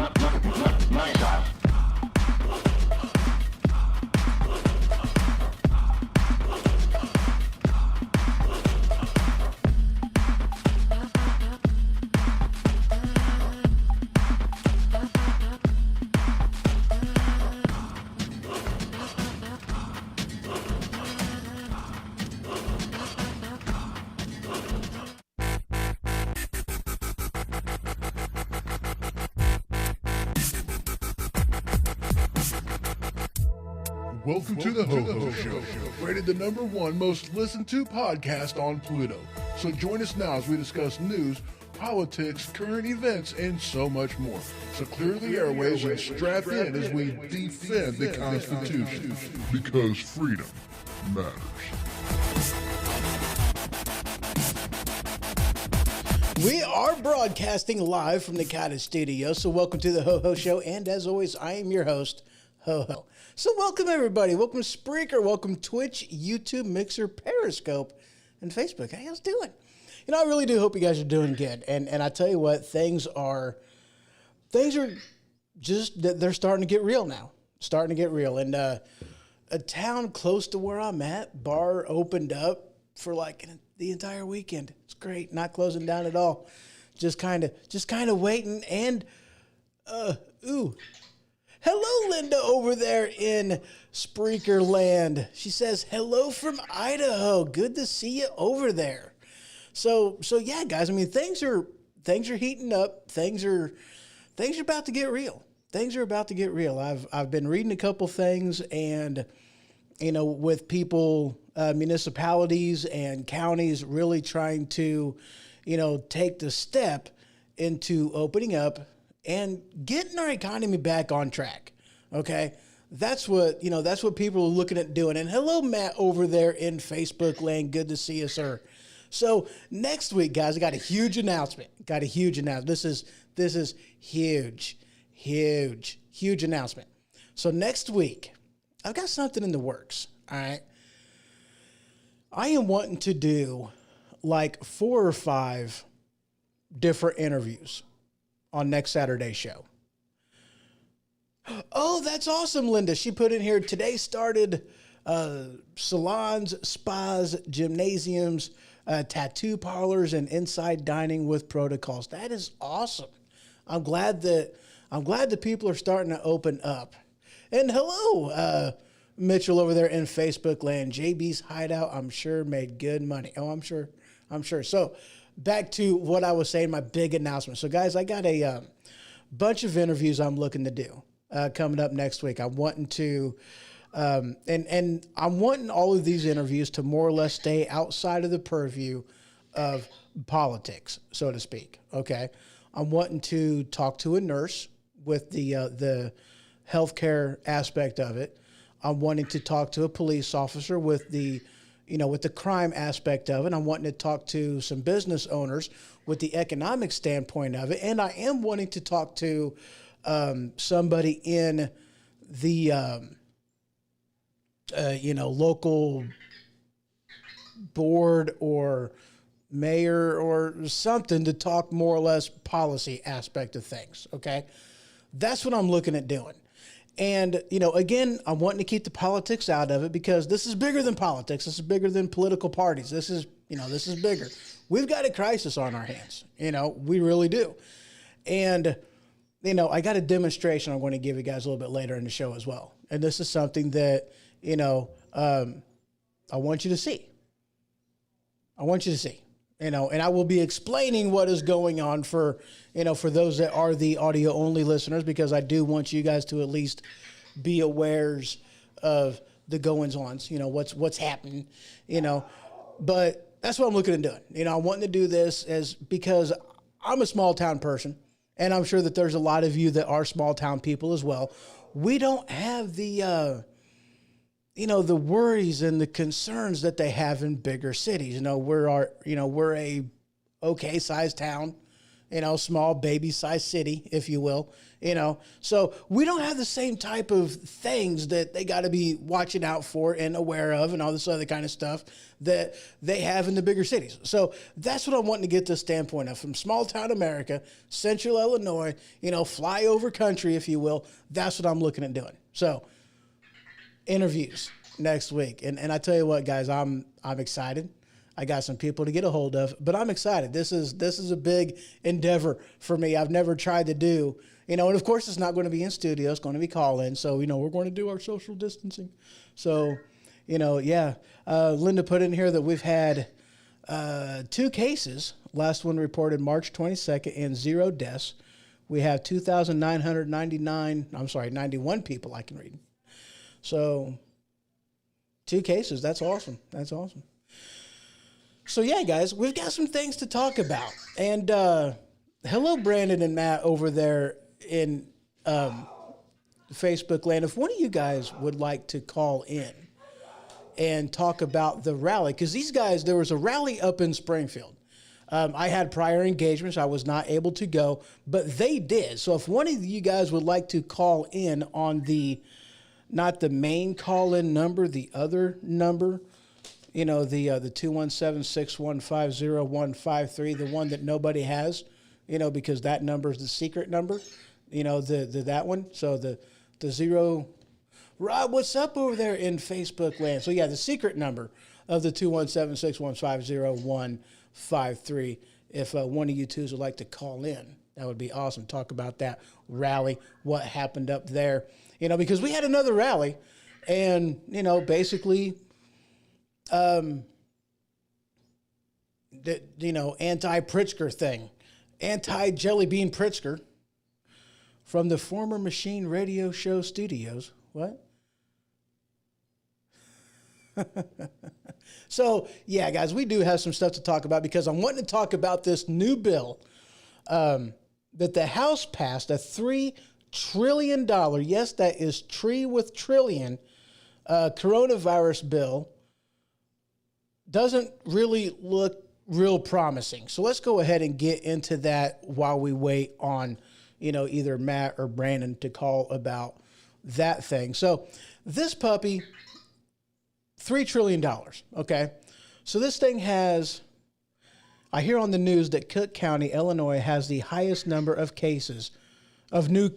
Money shot. Welcome to the Ho-Ho Show, rated the #1 most listened to podcast on Pluto. So join us now as we discuss news, politics, current events, and so much more. So clear the airways and strap in as we defend the Constitution. Because freedom matters. We are broadcasting live from the Cottage Studio, so welcome to the Ho-Ho Show, and as always, I am your host, Ho-Ho. So welcome everybody, welcome Spreaker, welcome Twitch, YouTube, Mixer, Periscope, and Facebook. How you guys doing? You know, I really do hope you guys are doing good, and I tell you what, things are just, they're starting to get real now, and a town close to where I'm at, bar opened up for like the entire weekend. It's great, not closing down at all, just kind of waiting, and hello, Linda, over there in Spreaker land. She says, hello from Idaho. Good to see you over there. So yeah, guys, I mean, things are heating up. Things are about to get real. I've been reading a couple things, and, you know, with people, municipalities and counties really trying to, you know, take the step into opening up and getting our economy back on track, okay? That's what people are looking at doing. And hello, Matt, over there in Facebook land. Good to see you, sir. So next week, guys, I got a huge announcement. This is huge announcement. So next week, I've got something in the works, all right? I am wanting to do like 4 or 5 different interviews on next Saturday's show. Oh, that's awesome, Linda. She put in here, today started salons, spas, gymnasiums, tattoo parlors, and inside dining with protocols. That is awesome. I'm glad that people are starting to open up. And hello, Mitchell over there in Facebook land. JB's Hideout, I'm sure, made good money. Oh, I'm sure. So back to what I was saying, my big announcement. So, guys, I got a bunch of interviews I'm looking to do coming up next week. I'm wanting to, and I'm wanting all of these interviews to more or less stay outside of the purview of politics, so to speak. Okay, I'm wanting to talk to a nurse with the healthcare aspect of it. I'm wanting to talk to a police officer with the crime aspect of it. I'm wanting to talk to some business owners with the economic standpoint of it. And I am wanting to talk to somebody in the, local board or mayor or something to talk more or less policy aspect of things, okay? That's what I'm looking at doing. And, you know, again, I'm wanting to keep the politics out of it because this is bigger than politics. This is bigger than political parties. This is bigger. We've got a crisis on our hands. You know, we really do. And, you know, I got a demonstration I'm going to give you guys a little bit later in the show as well. And this is something that, you know, I want you to see. You know, and I will be explaining what is going on for those that are the audio only listeners, because I do want you guys to at least be awares of the goings-ons, you know, what's happening, you know, but that's what I'm looking at doing. You know, I'm wanting to do this because I'm a small town person, and I'm sure that there's a lot of you that are small town people as well. We don't have the worries and the concerns that they have in bigger cities. You know, we're a okay sized town. small baby-sized city, if you will, So we don't have the same type of things that they got to be watching out for and aware of and all this other kind of stuff that they have in the bigger cities. So that's what I'm wanting to get this standpoint of. From small town America, central Illinois, flyover country, if you will, that's what I'm looking at doing. So interviews next week. And I tell you what, guys, I'm excited. I got some people to get a hold of, but I'm excited. This is a big endeavor for me. I've never tried to do, and of course it's not going to be in studio. It's going to be call-in. So, we're going to do our social distancing. So, Linda put in here that we've had 2 cases. Last one reported March 22nd and 0 deaths. We have 91 people I can read. So 2 cases. That's awesome. So, yeah, guys, we've got some things to talk about. And hello, Brandon and Matt over there in Facebook land. If one of you guys would like to call in and talk about the rally, because these guys, there was a rally up in Springfield. I had prior engagements. I was not able to go, but they did. So if one of you guys would like to call in on not the main call-in number, the other number, the 217-615-0153, the one that nobody has, because that number is the secret number, that one. So the 0. Rob, what's up over there in Facebook land? So yeah, the secret number of the 217-615-0153. If one of you twos would like to call in, that would be awesome. Talk about that rally, what happened up there, because we had another rally, and basically. Anti-Pritzker thing, anti-Jelly Bean Pritzker from the former Machine Radio Show studios. What? So, yeah, guys, we do have some stuff to talk about because I'm wanting to talk about this new bill that the House passed, a $3 trillion, yes, that is tree with trillion, coronavirus bill. Doesn't really look real promising. So let's go ahead and get into that while we wait on, either Matt or Brandon to call about that thing. So this puppy, $3 trillion. Okay. So this thing I hear on the news that Cook County, Illinois has the highest number of new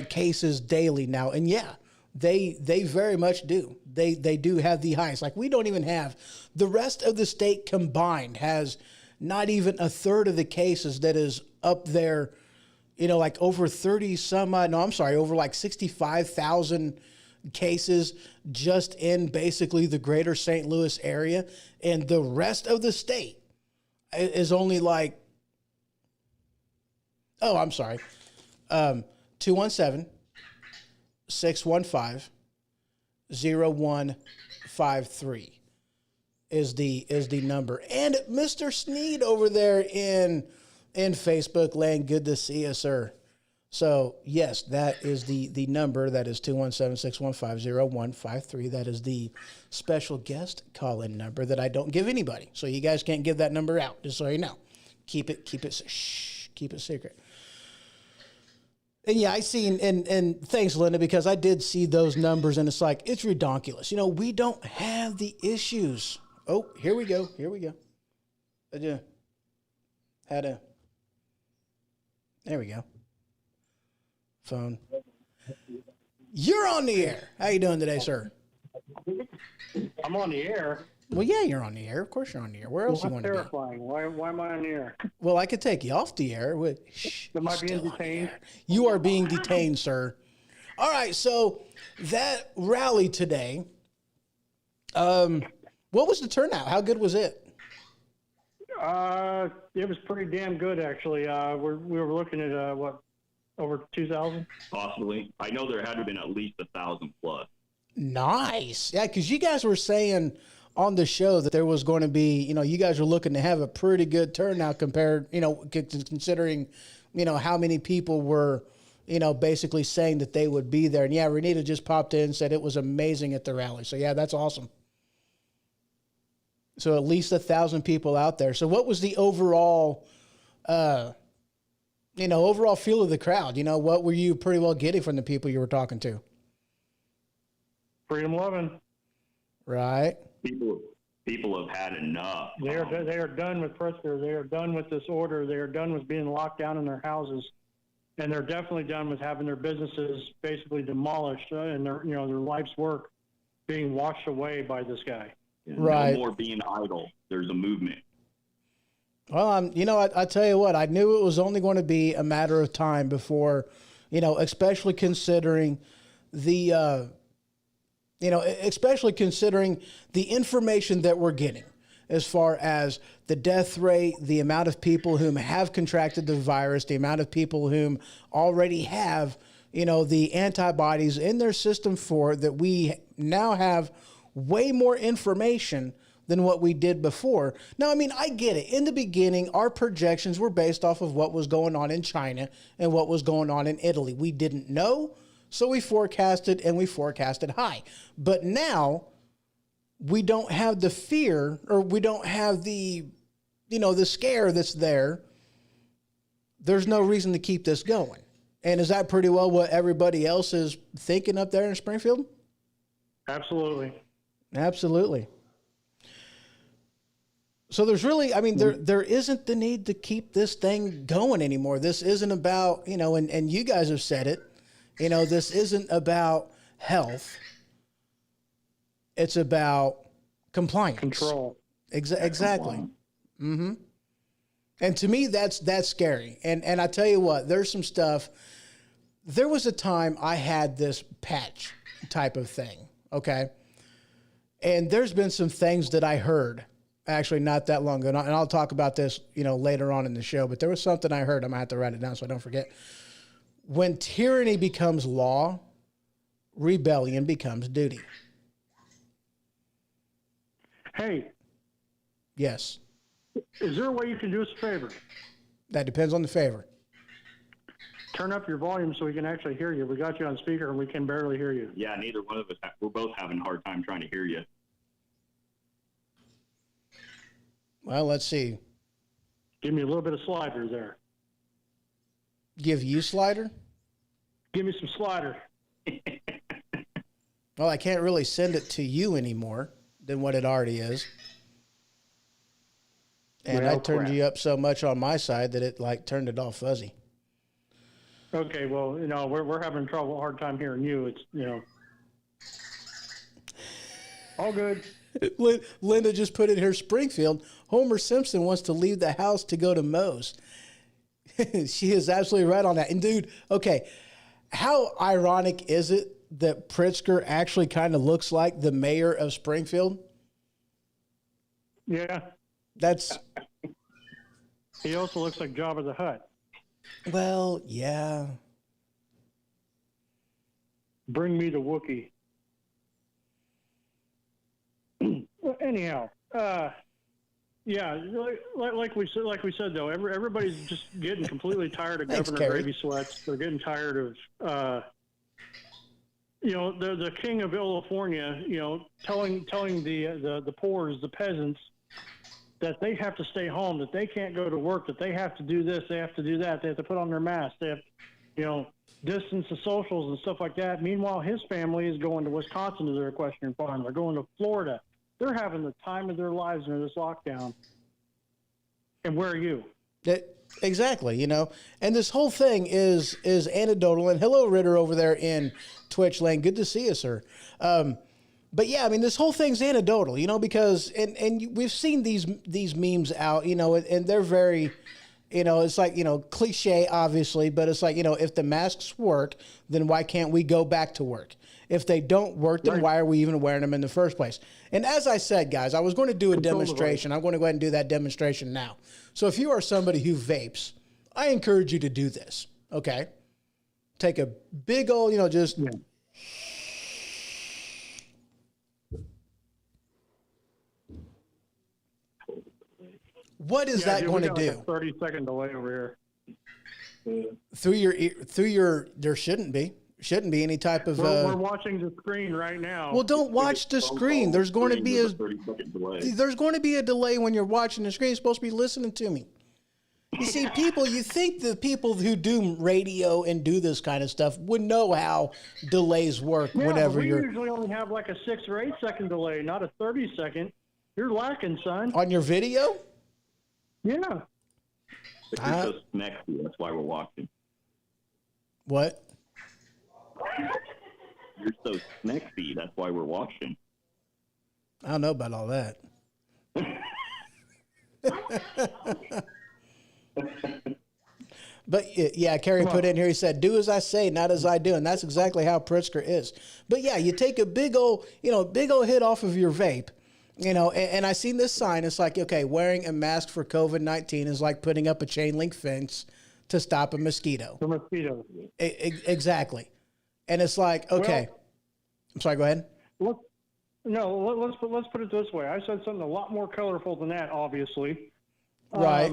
cases daily now. And yeah, they very much do. They do have the highest. Like, we don't even have, the rest of the state combined has not even a third of the cases that is up there, like over 65,000 cases just in basically the greater St. Louis area. And the rest of the state is only 217-615-0153 is the number. And Mr. Sneed over there in Facebook land, good to see you, sir. So yes, that is the number. That is 217-615-0153. That is the special guest call-in number that I don't give anybody. So you guys can't give that number out, just so you know. Keep it secret. And yeah, I seen, and thanks, Linda, because I did see those numbers, and it's like, it's redonkulous. We don't have the issues. Oh, here we go. There we go. Phone. You're on the air. How you doing today, sir? I'm on the air. Well, yeah, you're on the air. Of course you're on the air. Where else you want to be? Terrifying. Why am I on the air? Well, I could take you off the air. Am I being detained? You are being detained, sir. All right, so that rally today, what was the turnout? How good was it? It was pretty damn good, actually. We were looking at, over 2,000? Possibly. I know there had to have been at least 1,000 plus. Nice. Yeah, because you guys were saying on the show that there was going to be, you guys were looking to have a pretty good turnout compared, considering, how many people were, basically saying that they would be there. And yeah, Renita just popped in and said it was amazing at the rally. So yeah, that's awesome. So at least 1,000 people out there. So what was the overall overall feel of the crowd? What were you pretty well getting from the people you were talking to? Freedom loving. Right. People have had enough. They are done with Pritzker. They are done with this order. They are done with being locked down in their houses, and they're definitely done with having their businesses basically demolished and their life's work being washed away by this guy. Right. No more being idle. There's a movement. Well, I tell you what, I knew it was only going to be a matter of time before, especially considering the information that we're getting as far as the death rate, the amount of people whom have contracted the virus, the amount of people whom already have, the antibodies in their system for it, that we now have way more information than what we did before. Now, I get it. In the beginning, our projections were based off of what was going on in China and what was going on in Italy. We didn't know, so we forecasted, and we forecasted high. But now we don't have the fear, or we don't have the scare that's there. There's no reason to keep this going. And is that pretty well what everybody else is thinking up there in Springfield? Absolutely. Absolutely. So there's really, there isn't the need to keep this thing going anymore. This isn't about, and you guys have said it, this isn't about health. It's about compliance. Control. Exactly. Mm-hmm. And to me, that's scary. And I tell you what, there's some stuff. There was a time I had this patch type of thing, okay? And there's been some things that I heard actually not that long ago, and I'll talk about this, later on in the show, but there was something I heard. I'm gonna have to write it down so I don't forget. When tyranny becomes law, rebellion becomes duty. Hey. Yes. Is there a way you can do us a favor? That depends on the favor. Turn up your volume so we can actually hear you. We got you on speaker and we can barely hear you. Yeah, neither one of us. We're both having a hard time trying to hear you. Well, let's see. Give me a little bit of slider there. Give you slider? Give me some slider. Well, I can't really send it to you anymore than what it already is. And I turned you up so much on my side that it turned it all fuzzy. Okay, well, we're having hard time hearing you. It's, all good. Linda just put in here, Springfield, Homer Simpson wants to leave the house to go to Moe's. She is absolutely right on that. And dude, okay, how ironic is it that Pritzker actually kind of looks like the mayor of Springfield? Yeah. He also looks like Jabba the Hutt. Well, yeah. Bring me the Wookiee. Anyhow, yeah, like we said though, everybody's just getting completely tired of Governor Gravy Sweats. They're getting tired of, the king of California, telling the poor, the peasants, that they have to stay home, that they can't go to work, that they have to do this, they have to do that, they have to put on their mask, they have, distance the socials and stuff like that. Meanwhile, his family is going to Wisconsin to their equestrian farm. They're going to Florida. They're having the time of their lives under this lockdown. And where are you? Exactly, And this whole thing is anecdotal. And hello, Ritter, over there in Twitch land. Good to see you, sir. But yeah, this whole thing's anecdotal, because and we've seen these memes out, and they're very, it's like, cliche, obviously, but it's like, if the masks work, then why can't we go back to work? If they don't work, then why are we even wearing them in the first place? And as I said, guys, I was going to do a demonstration. I'm going to go ahead and do that demonstration now. So if you are somebody who vapes, I encourage you to do this, okay? Take a big old, just... Yeah. What is that going to do? Like a 30-second delay over here. There shouldn't be any type of. We're watching the screen right now. Well, don't watch the screen. There's going to be a delay when you're watching the screen. You're supposed to be listening to me. You see, you think the people who do radio and do this kind of stuff would know how delays work Yeah, whenever but we you're usually only have like a 6 or 8 second delay, not a 30-second. You're lacking, son. on your video. Yeah. But you're so smexy, that's why we're watching. What? You're so smexy, that's why we're watching. I don't know about all that. But yeah, Kerry put in here, he said, do as I say, not as I do. And that's exactly how Pritzker is. But yeah, you take a big old hit off of your vape, and I seen this sign. It's like, okay, wearing a mask for COVID-19 is like putting up a chain link fence to stop a mosquito. The mosquito. Exactly. And it's like, okay, Well, I'm sorry, go ahead. let's put it this way. I said something a lot more colorful than that, obviously. Right.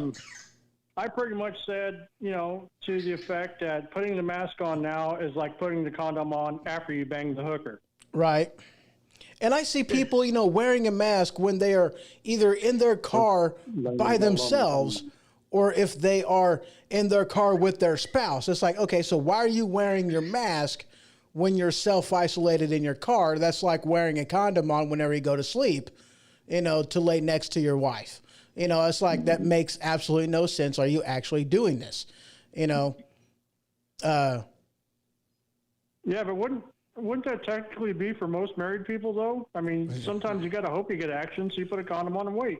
I pretty much said, to the effect that putting the mask on now is like putting the condom on after you bang the hooker. Right. And I see people, wearing a mask when they are either in their car by themselves or if they are in their car with their spouse. It's like, okay, so why are you wearing your mask when you're self-isolated in your car? That's like wearing a condom on whenever you go to sleep, to lay next to your wife. It's like that makes absolutely no sense. Are you actually doing this? Yeah, but wouldn't that technically be for most married people, though? I mean, sometimes you got to hope you get action, so you put a condom on and wait.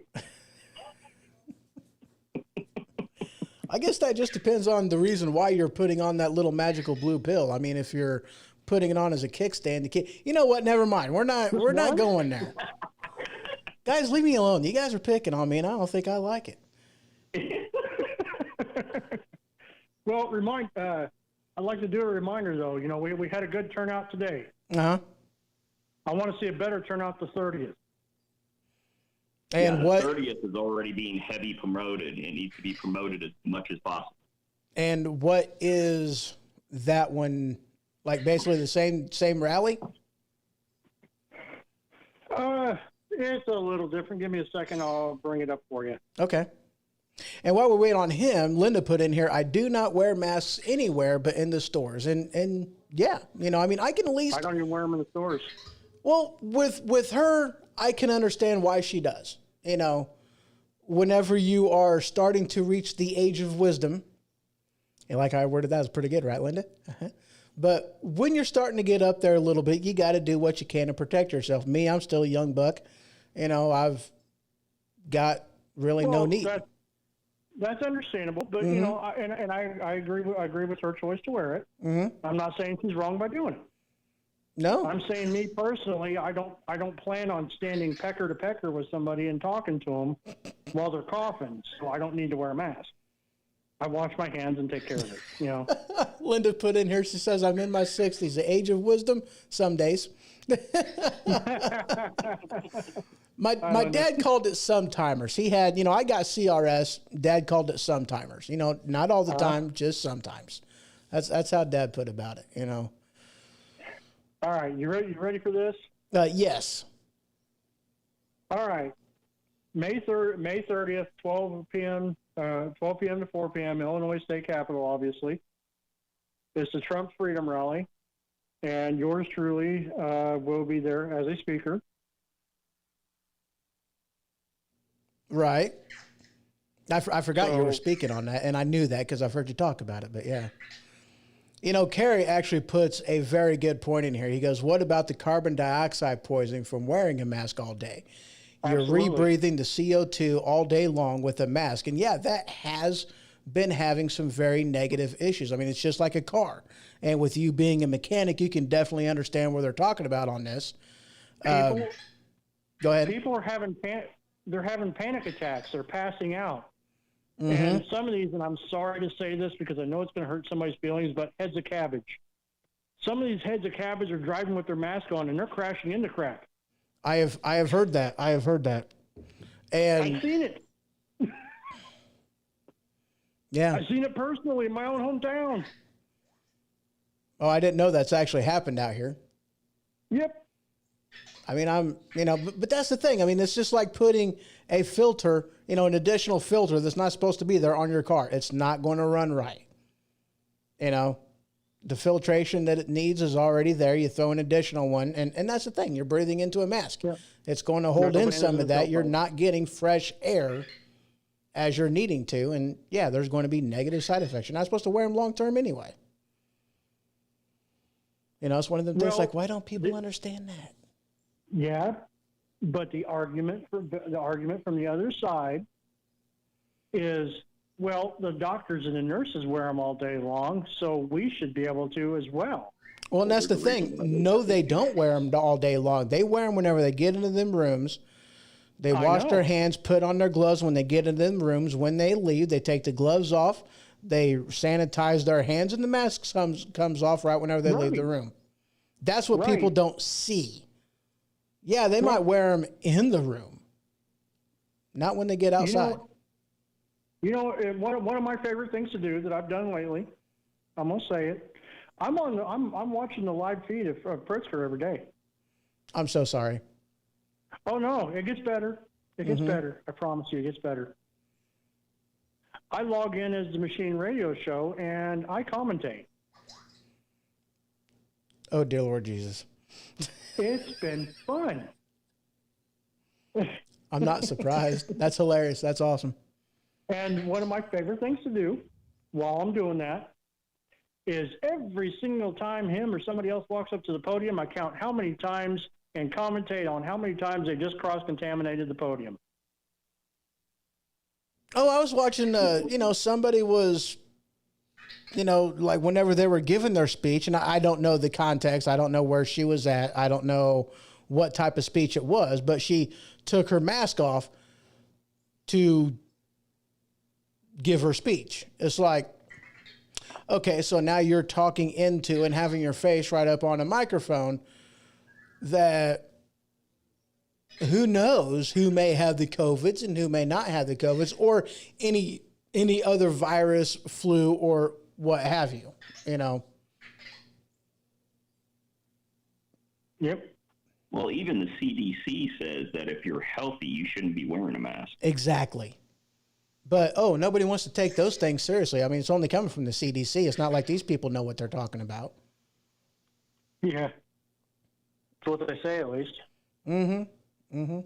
I guess that just depends on the reason why you're putting on that little magical blue pill. I mean, if you're putting it on as a kickstand, you know what? Never mind. We're not going there. Guys, leave me alone. You guys are picking on me, and I don't think I like it. Well, I'd like to do a reminder, though. We had a good turnout today. Uh-huh. I want to see a better turnout the 30th. And the what? 30th is already being heavy promoted and needs to be promoted as much as possible. And what is that one, like basically the same rally? It's a little different. Give me a second. I'll bring it up for you. Okay. And while we wait on him, Linda put in here, I do not wear masks anywhere but in the stores. And yeah, I can at least... I don't even wear them in the stores. Well, with her, I can understand why she does. Whenever you are starting to reach the age of wisdom, and like I worded that, was pretty good, right, Linda? Uh-huh. But when you're starting to get up there a little bit, you got to do what you can to protect yourself. Me, I'm still a young buck. I've got really no need. That's understandable, but Mm-hmm. I agree with her choice to wear it. Mm-hmm. I'm not saying she's wrong by doing it. No, I'm saying me personally, I don't plan on standing pecker to pecker with somebody and talking to them while they're coughing, so I don't need to wear a mask. I wash my hands and take care of it. Linda put in here, she says, I'm in my 60s, the age of wisdom, some days. My dad called it sometimers. He had, I got CRS. Dad called it sometimers. Not all the time, just sometimes. That's how Dad put about it. All right, you ready for this? Yes. All right, May 30th, 12 p.m. To 4 p.m. Illinois State Capitol. Obviously, it's the Trump Freedom Rally, and yours truly will be there as a speaker. Right. I forgot you were speaking on that, and I knew that because I've heard you talk about it, but yeah. Kerry actually puts a very good point in here. He goes, what about the carbon dioxide poisoning from wearing a mask all day? You're rebreathing the CO2 all day long with a mask. And yeah, that has been having some very negative issues. I mean, it's just like a car. And with you being a mechanic, you can definitely understand what they're talking about on this. Go ahead. People are having panic attacks. They're passing out. Mm-hmm. And some of these, and I'm sorry to say this because I know it's going to hurt somebody's feelings, but heads of cabbage. Some of these heads of cabbage are driving with their mask on, and they're crashing into crap. I have heard that. And I've seen it. Yeah. I've seen it personally in my own hometown. Oh, I didn't know that's actually happened out here. Yep. I mean, but that's the thing. I mean, it's just like putting a filter, an additional filter that's not supposed to be there on your car. It's not going to run right. The filtration that it needs is already there. You throw an additional one, and that's the thing. You're breathing into a mask. Yeah. It's going to hold in some of that. You're not getting fresh air as you're needing to, and yeah, there's going to be negative side effects. You're not supposed to wear them long term anyway. It's one of them things like, why don't people understand that? Yeah, but the argument from the other side is, well, the doctors and the nurses wear them all day long, so we should be able to as well. Well, and that's the thing. No, they don't wear them all day long. They wear them whenever they get into them rooms. They wash their hands, put on their gloves when they get into them rooms. When they leave, they take the gloves off. They sanitize their hands, and the mask comes off right whenever they leave the room. That's what people don't see. Yeah, they might wear them in the room, not when they get outside. One of my favorite things to do that I've done lately, I'm gonna say it. I'm watching the live feed of Pritzker every day. I'm so sorry. Oh no, it gets better. It gets better. I promise you, it gets better. I log in as the Machine Radio Show and I commentate. Oh dear Lord Jesus. It's been fun. I'm not surprised. That's hilarious. That's awesome. And one of my favorite things to do while I'm doing that is every single time him or somebody else walks up to the podium, I count how many times and commentate on how many times they just cross-contaminated the podium. Oh, I was watching, somebody was, like whenever they were giving their speech, and I don't know the context. I don't know where she was at. I don't know what type of speech it was, but she took her mask off to give her speech. It's like, okay, so now you're talking into and having your face right up on a microphone that who knows who may have the COVIDs and who may not have the COVIDs or any other virus, flu, or what have you, Yep. Well, even the CDC says that if you're healthy, you shouldn't be wearing a mask. Exactly. But, nobody wants to take those things seriously. I mean, it's only coming from the CDC. It's not like these people know what they're talking about. Yeah. That's what they say, at least. Mm-hmm. Mm-hmm.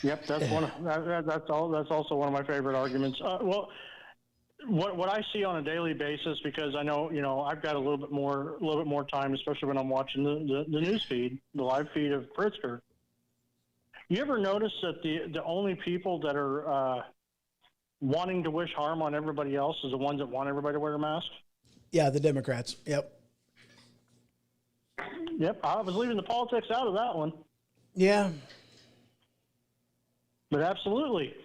Yep, that's also one of my favorite arguments. Well, what I see on a daily basis, because I know I've got a little bit more time, especially when I'm watching the news feed, the live feed of Pritzker. You ever notice that the only people that are wanting to wish harm on everybody else is the ones that want everybody to wear a mask? Yeah, the Democrats. Yep. Yep, I was leaving the politics out of that one. Yeah. But absolutely,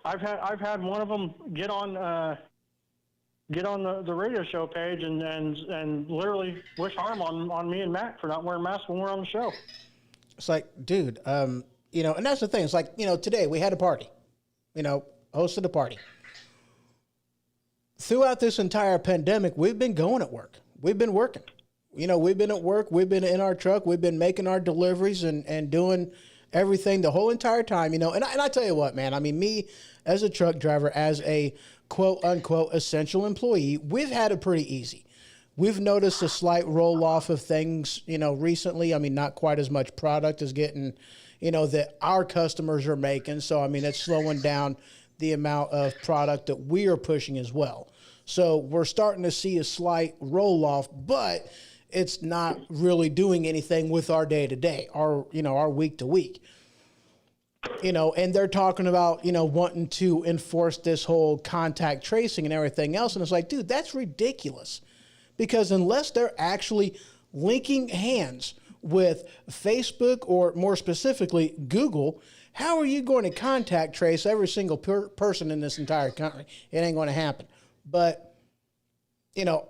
I've had one of them get on the radio show page and literally wish harm on me and Matt for not wearing masks when we're on the show. It's like, dude, and that's the thing. It's like, today we had a party, hosted a party. Throughout this entire pandemic, we've been going at work. We've been working. We've been at work. We've been in our truck. We've been making our deliveries and doing everything the whole entire time, And I tell you what, man, I mean, me as a truck driver, as a quote unquote essential employee, we've had it pretty easy. We've noticed a slight roll off of things, recently. I mean, not quite as much product is getting, that our customers are making. So, I mean, it's slowing down the amount of product that we are pushing as well. So we're starting to see a slight roll off, but it's not really doing anything with our day to day, our week to week. And they're talking about, wanting to enforce this whole contact tracing and everything else. And it's like, dude, that's ridiculous. Because unless they're actually linking hands with Facebook or more specifically Google, how are you going to contact trace every single person in this entire country? It ain't going to happen. But,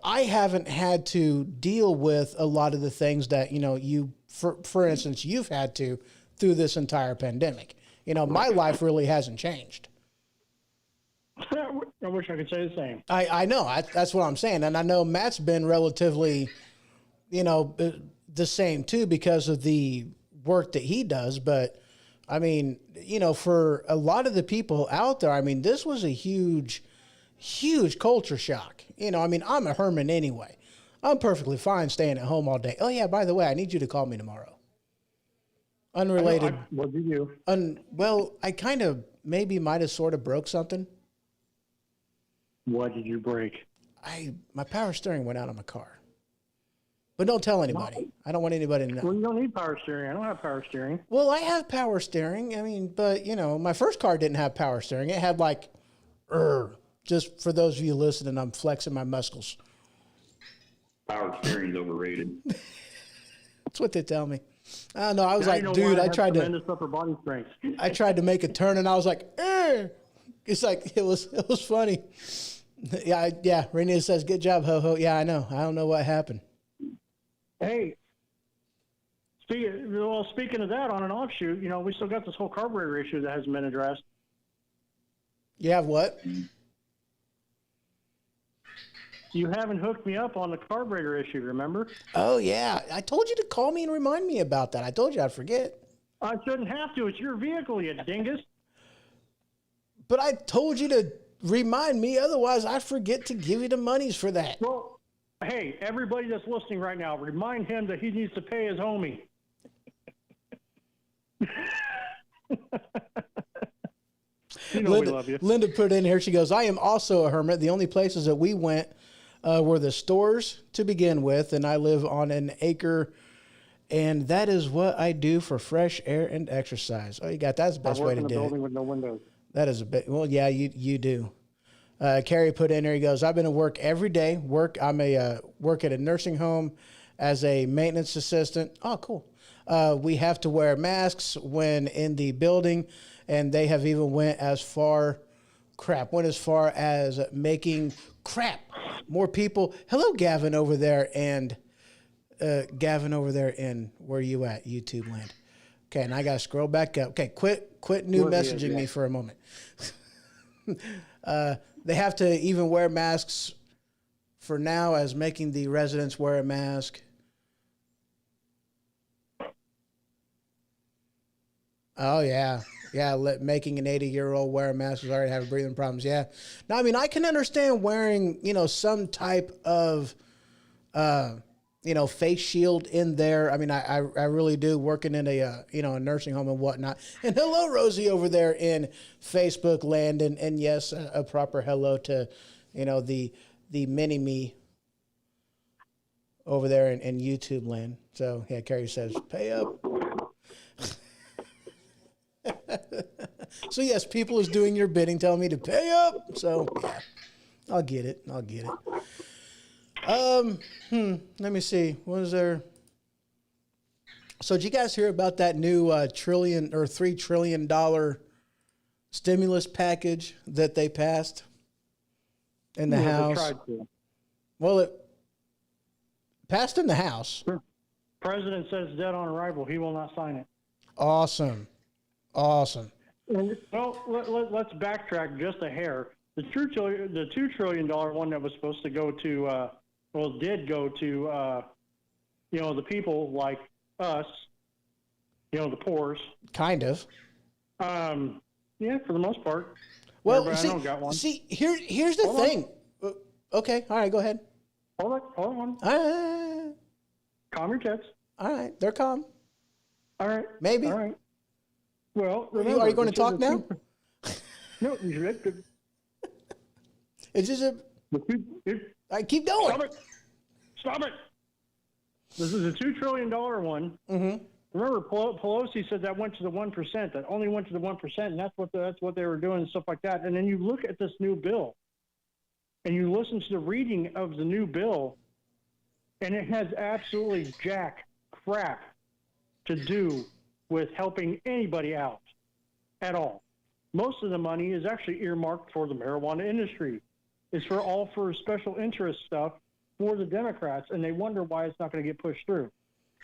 I haven't had to deal with a lot of the things that, for instance, you've had to through this entire pandemic. My life really hasn't changed. I wish I could say the same. I know. That's what I'm saying. And I know Matt's been relatively, the same too because of the work that he does. But I mean, you know, for a lot of the people out there, I mean, this was a huge culture shock. You know, I mean, I'm a hermit anyway. I'm perfectly fine staying at home all day. Oh yeah, by the way, I need you to call me tomorrow. Unrelated. What did you do? Well, I kind of maybe might have sort of broke something. What did you break? My power steering went out on my car. But don't tell anybody. I don't want anybody to know. Well, you don't need power steering. I don't have power steering. Well, I have power steering. I mean, but, you know, my first car didn't have power steering. It had like, just for those of you listening, I'm flexing my muscles. Power steering's overrated. That's what they tell me. I don't know. I was Now like, you know dude, why I have tried to. tremendous upper body strength. I tried to make a turn, and I was like, It's like it was funny. Yeah. Renee says, "Good job, ho ho." Yeah, I know. I don't know what happened. Hey, speaking of that, on an offshoot, you know, we still got this whole carburetor issue that hasn't been addressed. You have what? You haven't hooked me up on the carburetor issue, remember? Oh yeah, I told you to call me and remind me about that. I told you I'd forget. I shouldn't have to. It's your vehicle, you dingus. But I told you to remind me, otherwise I forget to give you the monies for that. Well, hey, everybody that's listening right now, remind him that he needs to pay his homie. You know we love you. Linda put in here, she goes, I am also a hermit. The only places that we went were the stores to begin with, and I live on an acre, and that is what I do for fresh air and exercise. Oh, you got that's the best way to do it. I work in a building with no windows. That is a bit, well, yeah, you do. Carrie put in there, he goes, I've been to work every day. I'm a work at a nursing home as a maintenance assistant. Oh, cool. We have to wear masks when in the building, and they have even went as far as making more people. Hello, Gavin over there, and Gavin over there in where you at, YouTube land. Okay, and I gotta scroll back up. Okay, quit new messaging me for a moment. They have to even wear masks for now, as making the residents wear a mask. Oh yeah. Making an 80-year-old wear a mask who's already having breathing problems. Yeah. Now, I mean, I can understand wearing, some type of, face shield in there. I mean, I really do, working in a nursing home and whatnot. And hello, Rosie over there in Facebook land. And yes, a proper hello to, the mini me over there in YouTube land. So yeah, Carrie says, pay up. So yes, people is doing your bidding, telling me to pay up. So yeah, I'll get it. Let me see. What was there? So did you guys hear about that new $3 trillion stimulus package that they passed in the House? They tried to. Well, it passed in the House. Sure. President says dead on arrival. He will not sign it. Awesome. Well, let's backtrack just a hair. The $2 trillion one that was supposed to go to, did go to, the people like us, the poors. Kind of. Yeah, for the most part. Well, I know got one. Here's the thing. Okay, all right, go ahead. Hold on. Calm your tits. All right, they're calm. All right. Maybe. All right. Well, remember, are you going to talk now? No, you should. It's just I keep going. Stop it. This is a $2 trillion one. Mm-hmm. Remember, Pelosi said that went to the 1%. That only went to the 1%, and that's what they were doing and stuff like that. And then you look at this new bill, and you listen to the reading of the new bill, and it has absolutely jack crap to do with helping anybody out at all. Most of the money is actually earmarked for the marijuana industry. It's for special interest stuff for the Democrats, and they wonder why it's not going to get pushed through.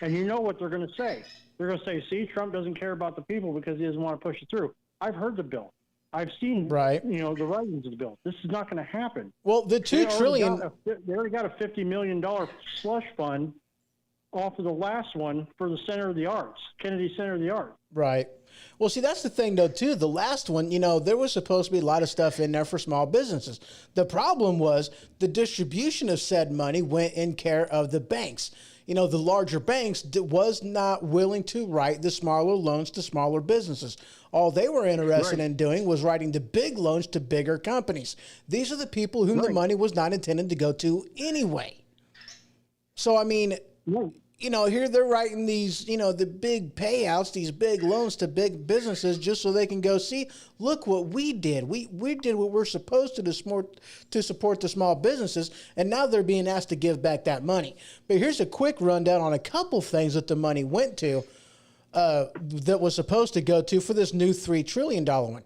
And you know what they're going to say. They're going to say, see, Trump doesn't care about the people because he doesn't want to push it through. I've heard the bill. I've seen the writings of the bill. This is not going to happen. Well, the $2 trillion. They already got a $50 million slush fund off of the last one for the Center of the Arts, Kennedy Center of the Arts. Right. Well, see, that's the thing, though, too. The last one, there was supposed to be a lot of stuff in there for small businesses. The problem was the distribution of said money went in care of the banks. The larger banks was not willing to write the smaller loans to smaller businesses. All they were interested in doing was writing the big loans to bigger companies. These are the people whom the money was not intended to go to anyway. So, I mean, here they're writing these, the big payouts, these big loans to big businesses just so they can go, see, look what we did. We did what we're supposed to support the small businesses, and now they're being asked to give back that money. But here's a quick rundown on a couple things that the money went to that was supposed to go to for this new $3 trillion one.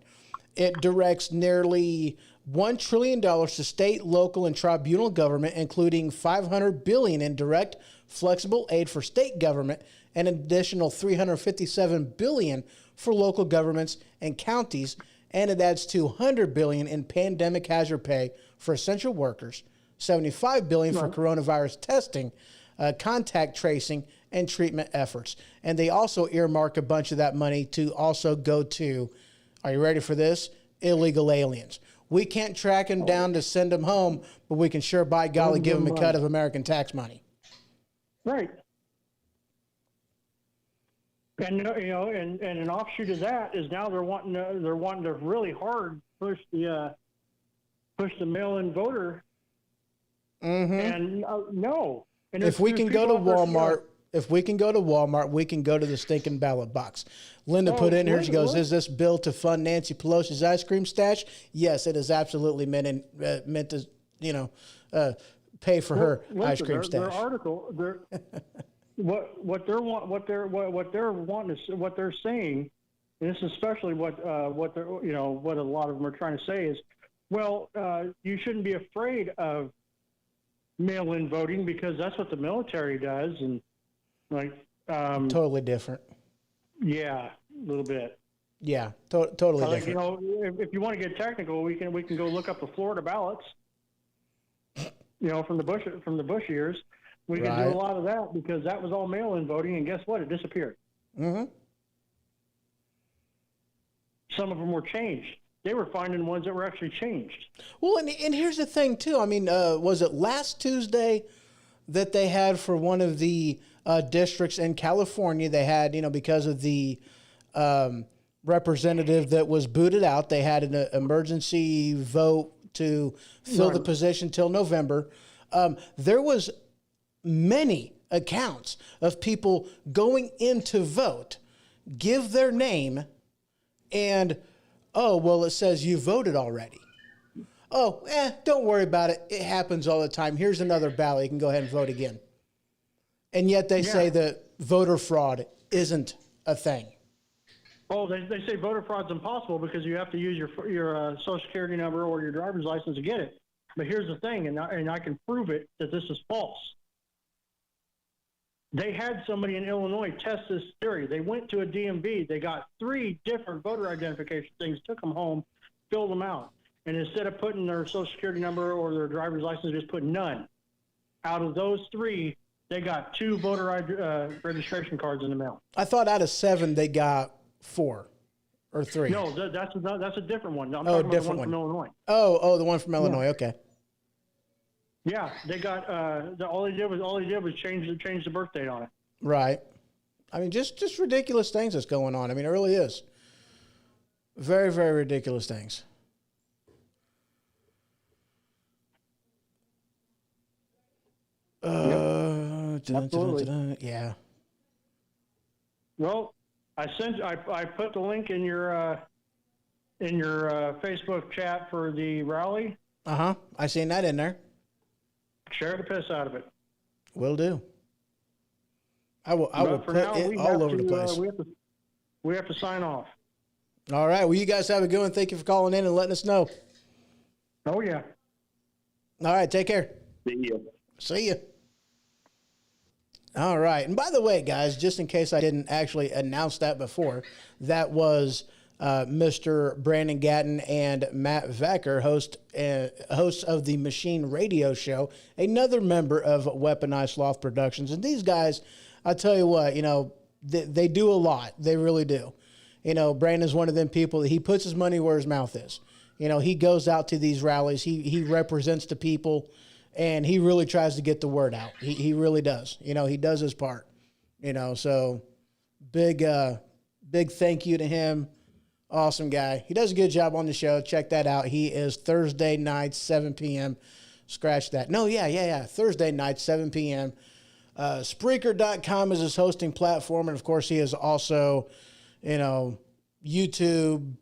It directs nearly $1 trillion to state, local, and tribunal government, including $500 billion in direct flexible aid for state government and an additional $357 billion for local governments and counties, and it adds $200 billion in pandemic hazard pay for essential workers, $75 billion for coronavirus testing, contact tracing, and treatment efforts. And they also earmark a bunch of that money to also go to, are you ready for this? Illegal aliens. We can't track them down to send them home, but we can sure, by golly, give them a cut of American tax money. Right. And and an offshoot of that is now they're wanting to really hard push the mail-in voter. Mm-hmm. And no. And if we can go to Walmart, we can go to the stinking ballot box. Linda put in here, she goes, is this bill to fund Nancy Pelosi's ice cream stash? Yes, it is absolutely meant to, pay for her ice cream stash. Their article, what they're saying, and this is especially what a lot of them are trying to say is, well, you shouldn't be afraid of mail-in voting because that's what the military does, and totally different. Yeah, a little bit. Yeah, totally different. If you want to get technical, we can go look up the Florida ballots. From the Bush years, we can do a lot of that because that was all mail-in voting, and guess what? It disappeared. Mm-hmm. Some of them were changed. They were finding ones that were actually changed. Well, and here's the thing too. I mean, was it last Tuesday that they had for one of the districts in California? They had, because of the representative that was booted out, they had an emergency vote to fill the position till November. There was many accounts of people going in to vote, give their name, and, oh, well, it says you voted already. Oh, don't worry about it. It happens all the time. Here's another ballot. You can go ahead and vote again. And yet they say that voter fraud isn't a thing. Oh, they say voter fraud's impossible because you have to use your Social Security number or your driver's license to get it. But here's the thing, and I can prove it, that this is false. They had somebody in Illinois test this theory. They went to a DMV. They got 3 different voter identification things, took them home, filled them out. And instead of putting their Social Security number or their driver's license, just put none. Out of those 3, they got 2 voter registration cards in the mail. I thought out of 7 they got 4 or 3. No, that's a different one. I'm talking about the one from Illinois. Oh, the one from Illinois. Okay. Yeah, they got all they did was change the birth date on it. Right. I mean, just ridiculous things that's going on. I mean, it really is. Very, very ridiculous things. Absolutely. Yeah. Well, I put the link in your Facebook chat for the rally. I seen that in there. Share the piss out of it. Will do. I will put it all over the place. We have to sign off. All right. Well, you guys have a good one. Thank you for calling in and letting us know. Oh yeah. All right. Take care. See you. All right. And by the way, guys, just in case I didn't actually announce that before, that was Mr. Brandon Gatton and Matt Vecker, hosts of the Machine Radio Show, another member of Weaponized Sloth Productions. And these guys, I tell you what, they do a lot. They really do. Brandon's one of them people that he puts his money where his mouth is. He goes out to these rallies. He represents the people, and he really tries to get the word out. He really does. He does his part. So big thank you to him. Awesome guy. He does a good job on the show. Check that out. He is Thursday nights, 7 p.m. Scratch that. No, yeah. Thursday nights, 7 p.m. Spreaker.com is his hosting platform. And, of course, he is also, YouTube,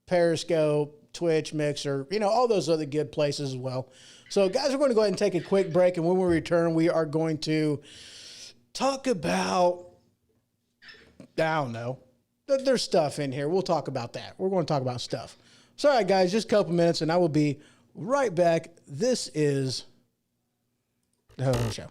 Periscope, Twitch, Mixer, all those other good places as well. So, guys, we're going to go ahead and take a quick break. And when we return, we are going to talk about, I don't know. There's stuff in here. We'll talk about that. We're going to talk about stuff. So, all right, guys, just a couple minutes, and I will be right back. This is the Ho-Ho Show.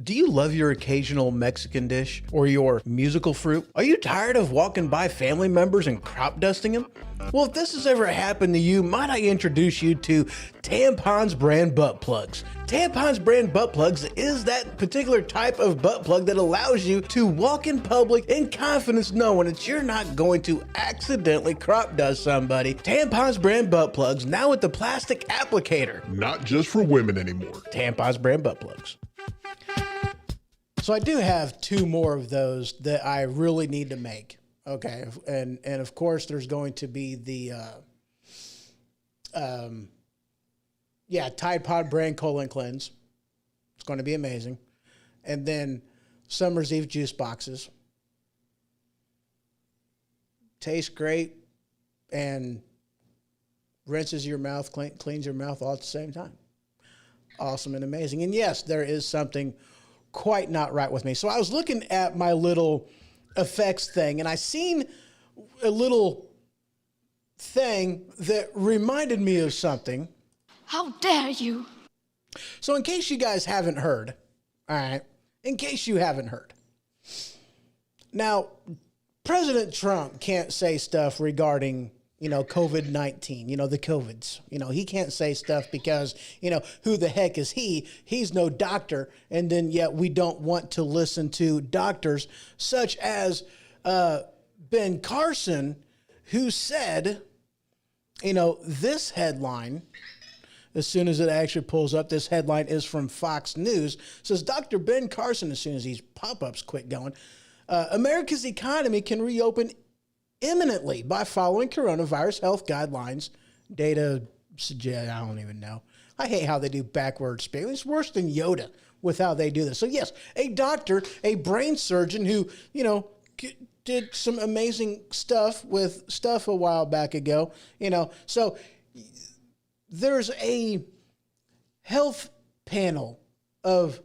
Do you love your occasional Mexican dish or your musical fruit? Are you tired of walking by family members and crop dusting them? Well, if this has ever happened to you, might I introduce you to Tampons brand butt plugs. Tampons brand butt plugs is that particular type of butt plug that allows you to walk in public in confidence knowing that you're not going to accidentally crop dust somebody. Tampons brand butt plugs now with the plastic applicator. Not just for women anymore. Tampons brand butt plugs. So I do have two more of those that I really need to make. Okay, and of course there's going to be the Tide Pod brand colon cleanse. It's going to be amazing. And then Summer's Eve juice boxes. Tastes great and rinses your mouth, cleans your mouth all at the same time. Awesome and amazing. And yes, there is something quite not right with me. So I was looking at my little effects thing, and I seen a little thing that reminded me of something. How dare you? So in case you guys haven't heard, all right, in case you haven't heard. Now, President Trump can't say stuff regarding, COVID-19, the COVIDs. He can't say stuff because, who the heck is he? He's no doctor. And then yet we don't want to listen to doctors such as Ben Carson, who said, this headline as soon as it actually pulls up. This headline is from Fox News. It says Dr. Ben Carson, as soon as these pop-ups quit going, America's economy can reopen imminently by following coronavirus health guidelines. Data suggest, I don't even know. I hate how they do backward spelling. It's worse than Yoda with how they do this. So yes, a doctor, a brain surgeon who, did some amazing stuff with stuff a while back ago, so there's a health panel of,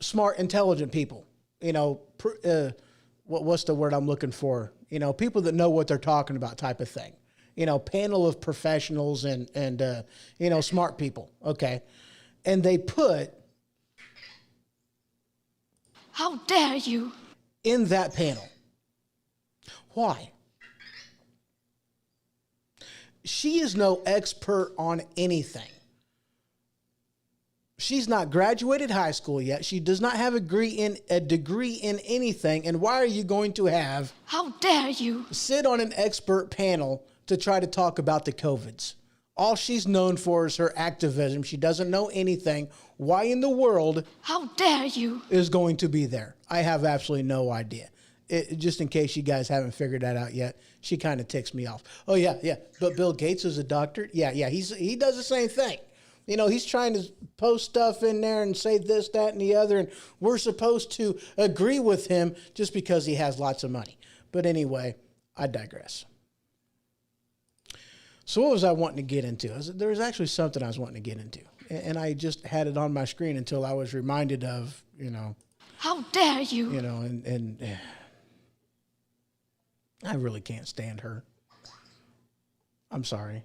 smart, intelligent people, what's the word I'm looking for? People that know what they're talking about type of thing. Panel of professionals and smart people. Okay. And they put, How dare you? In that panel. Why? She is no expert on anything. She's not graduated high school yet. She does not have a degree in anything. And why are you going to have, How dare you? sit on an expert panel to try to talk about the COVIDs? All she's known for is her activism. She doesn't know anything. Why in the world, How dare you? is going to be there? I have absolutely no idea. Just in case you guys haven't figured that out yet, she kind of ticks me off. Oh, yeah. But Bill Gates is a doctor? Yeah. He does the same thing. He's trying to post stuff in there and say this, that, and the other, and we're supposed to agree with him just because he has lots of money. But anyway, I digress. So what was I wanting to get into? There was actually something I was wanting to get into, and I just had it on my screen until I was reminded of, How dare you? And I really can't stand her. I'm sorry.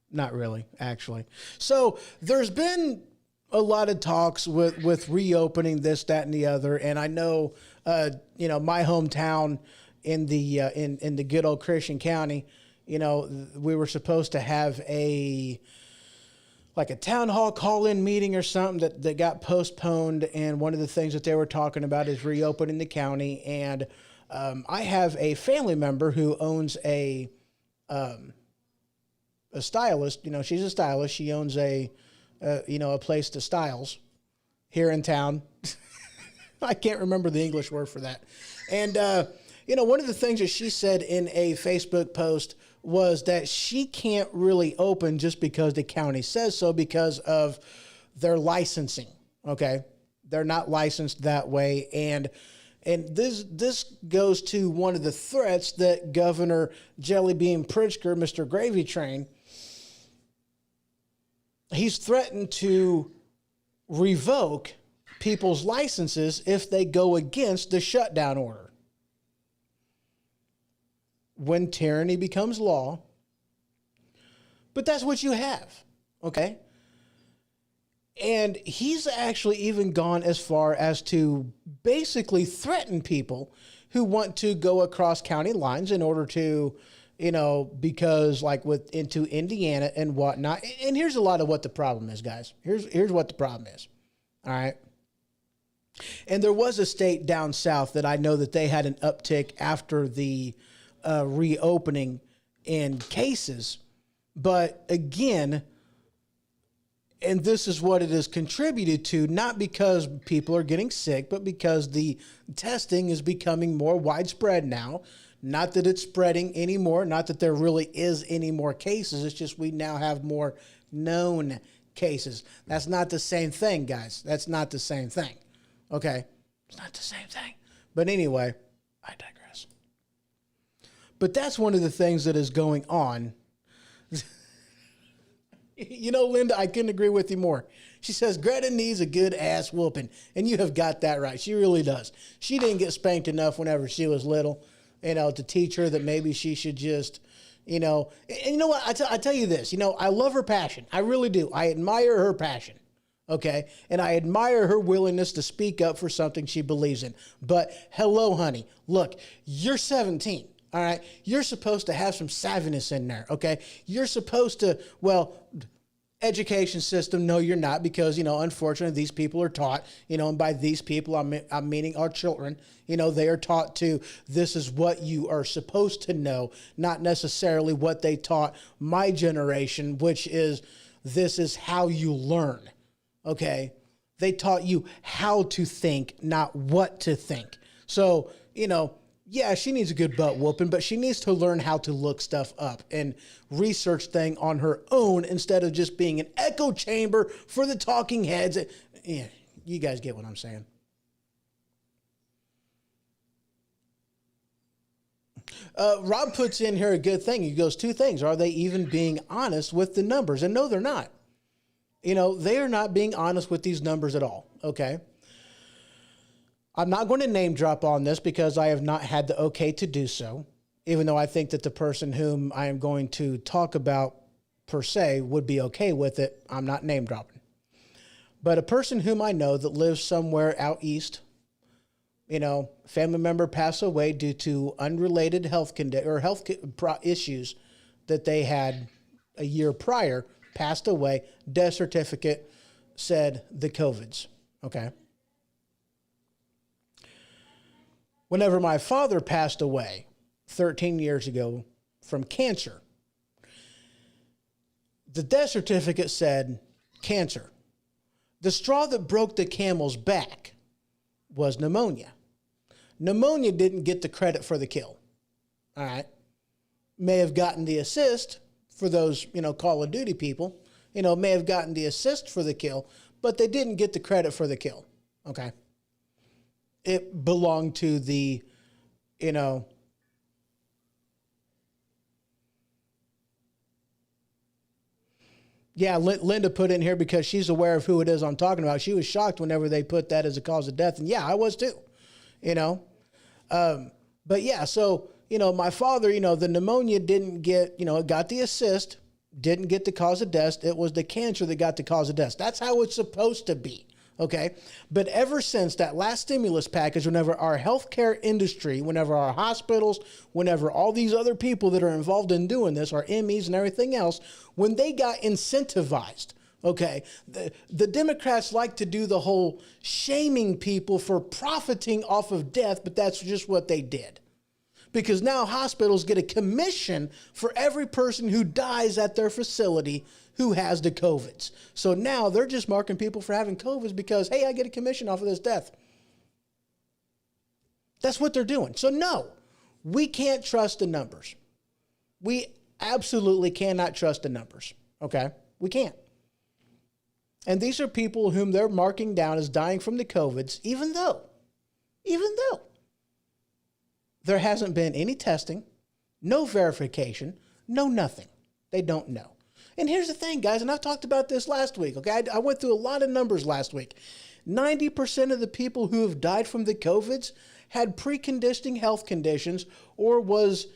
Not really, actually. So there's been a lot of talks with reopening this, that, and the other. And I know, my hometown in the good old Christian County, we were supposed to have a town hall call-in meeting or something that got postponed. And one of the things that they were talking about is reopening the county. And I have a family member who owns a stylist. She's a stylist. She owns a place to styles here in town. I can't remember the English word for that. And, one of the things that she said in a Facebook post was that she can't really open just because the county says so because of their licensing. Okay. They're not licensed that way. And this goes to one of the threats that Governor Jellybean Pritzker, Mr. Gravy Train, he's threatened to revoke people's licenses if they go against the shutdown order. When tyranny becomes law, but that's what you have, okay? And he's actually even gone as far as to basically threaten people who want to go across county lines in order to, because into Indiana and whatnot. And here's a lot of what the problem is, guys. Here's what the problem is. All right. And there was a state down south that I know that they had an uptick after the reopening in cases. But again, and this is what it has contributed to, not because people are getting sick, but because the testing is becoming more widespread now. Not that it's spreading anymore, not that there really is any more cases. It's just we now have more known cases. That's not the same thing, guys. That's not the same thing. Okay? It's not the same thing. But anyway, I digress. But that's one of the things that is going on. Linda, I couldn't agree with you more. She says, Greta needs a good ass whooping. And you have got that right. She really does. She didn't get spanked enough whenever she was little, to teach her that maybe she should just, and you know what? I tell you this, I love her passion. I really do. I admire her passion. Okay. And I admire her willingness to speak up for something she believes in. But hello, honey, look, you're 17. All right. You're supposed to have some savviness in there. Okay. You're supposed to, education system. No, you're not, because, unfortunately, these people are taught, and by these people, I'm meaning our children, they are taught to, this is what you are supposed to know, not necessarily what they taught my generation, which is, this is how you learn. Okay. They taught you how to think, not what to think. So, yeah, she needs a good butt whooping, but she needs to learn how to look stuff up and research things on her own instead of just being an echo chamber for the talking heads. Yeah, you guys get what I'm saying. Rob puts in here a good thing. He goes, two things. Are they even being honest with the numbers? And no, they're not. They are not being honest with these numbers at all. Okay. I'm not going to name drop on this because I have not had the okay to do so, even though I think that the person whom I am going to talk about per se would be okay with it. I'm not name dropping. But a person whom I know that lives somewhere out east, family member passed away due to unrelated health issues that they had a year prior, passed away, death certificate said the COVIDs. Okay. Whenever my father passed away 13 years ago from cancer, the death certificate said cancer. The straw that broke the camel's back was pneumonia. Pneumonia didn't get the credit for the kill. All right. May have gotten the assist for those, Call of Duty people, may have gotten the assist for the kill, but they didn't get the credit for the kill. Okay. It belonged to the, yeah, Linda put in here because she's aware of who it is I'm talking about. She was shocked whenever they put that as a cause of death. And yeah, I was too, But yeah, so, my father, the pneumonia didn't get, it got the assist, didn't get the cause of death. It was the cancer that got the cause of death. That's how it's supposed to be. Okay. But ever since that last stimulus package, whenever our healthcare industry, whenever our hospitals, whenever all these other people that are involved in doing this, our MEs and everything else, when they got incentivized, okay, the Democrats like to do the whole shaming people for profiting off of death, but that's just what they did. Because now hospitals get a commission for every person who dies at their facility who has the COVIDs. So now they're just marking people for having COVIDs because, hey, I get a commission off of this death. That's what they're doing. So no, we can't trust the numbers. We absolutely cannot trust the numbers. Okay? We can't. And these are people whom they're marking down as dying from the COVIDs, even though there hasn't been any testing, no verification, no nothing. They don't know. And here's the thing, guys, and I've talked about this last week, okay? I went through a lot of numbers last week. 90% of the people who have died from the COVIDs had preconditioning health conditions or was,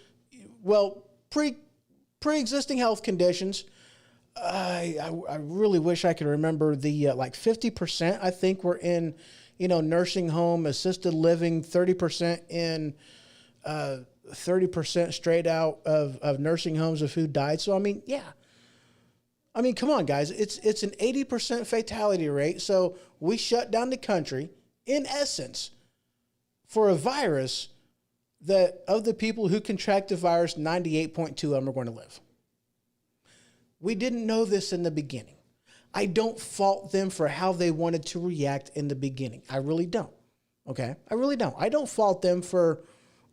pre-existing health conditions. I really wish I could remember the, 50%, I think, were in, nursing home, assisted living, 30% in 30% straight out of nursing homes of who died. So, yeah. Come on, guys. It's an 80% fatality rate. So we shut down the country, in essence, for a virus that of the people who contract the virus, 98.2 of them are going to live. We didn't know this in the beginning. I don't fault them for how they wanted to react in the beginning. I really don't. Okay? I really don't. I don't fault them for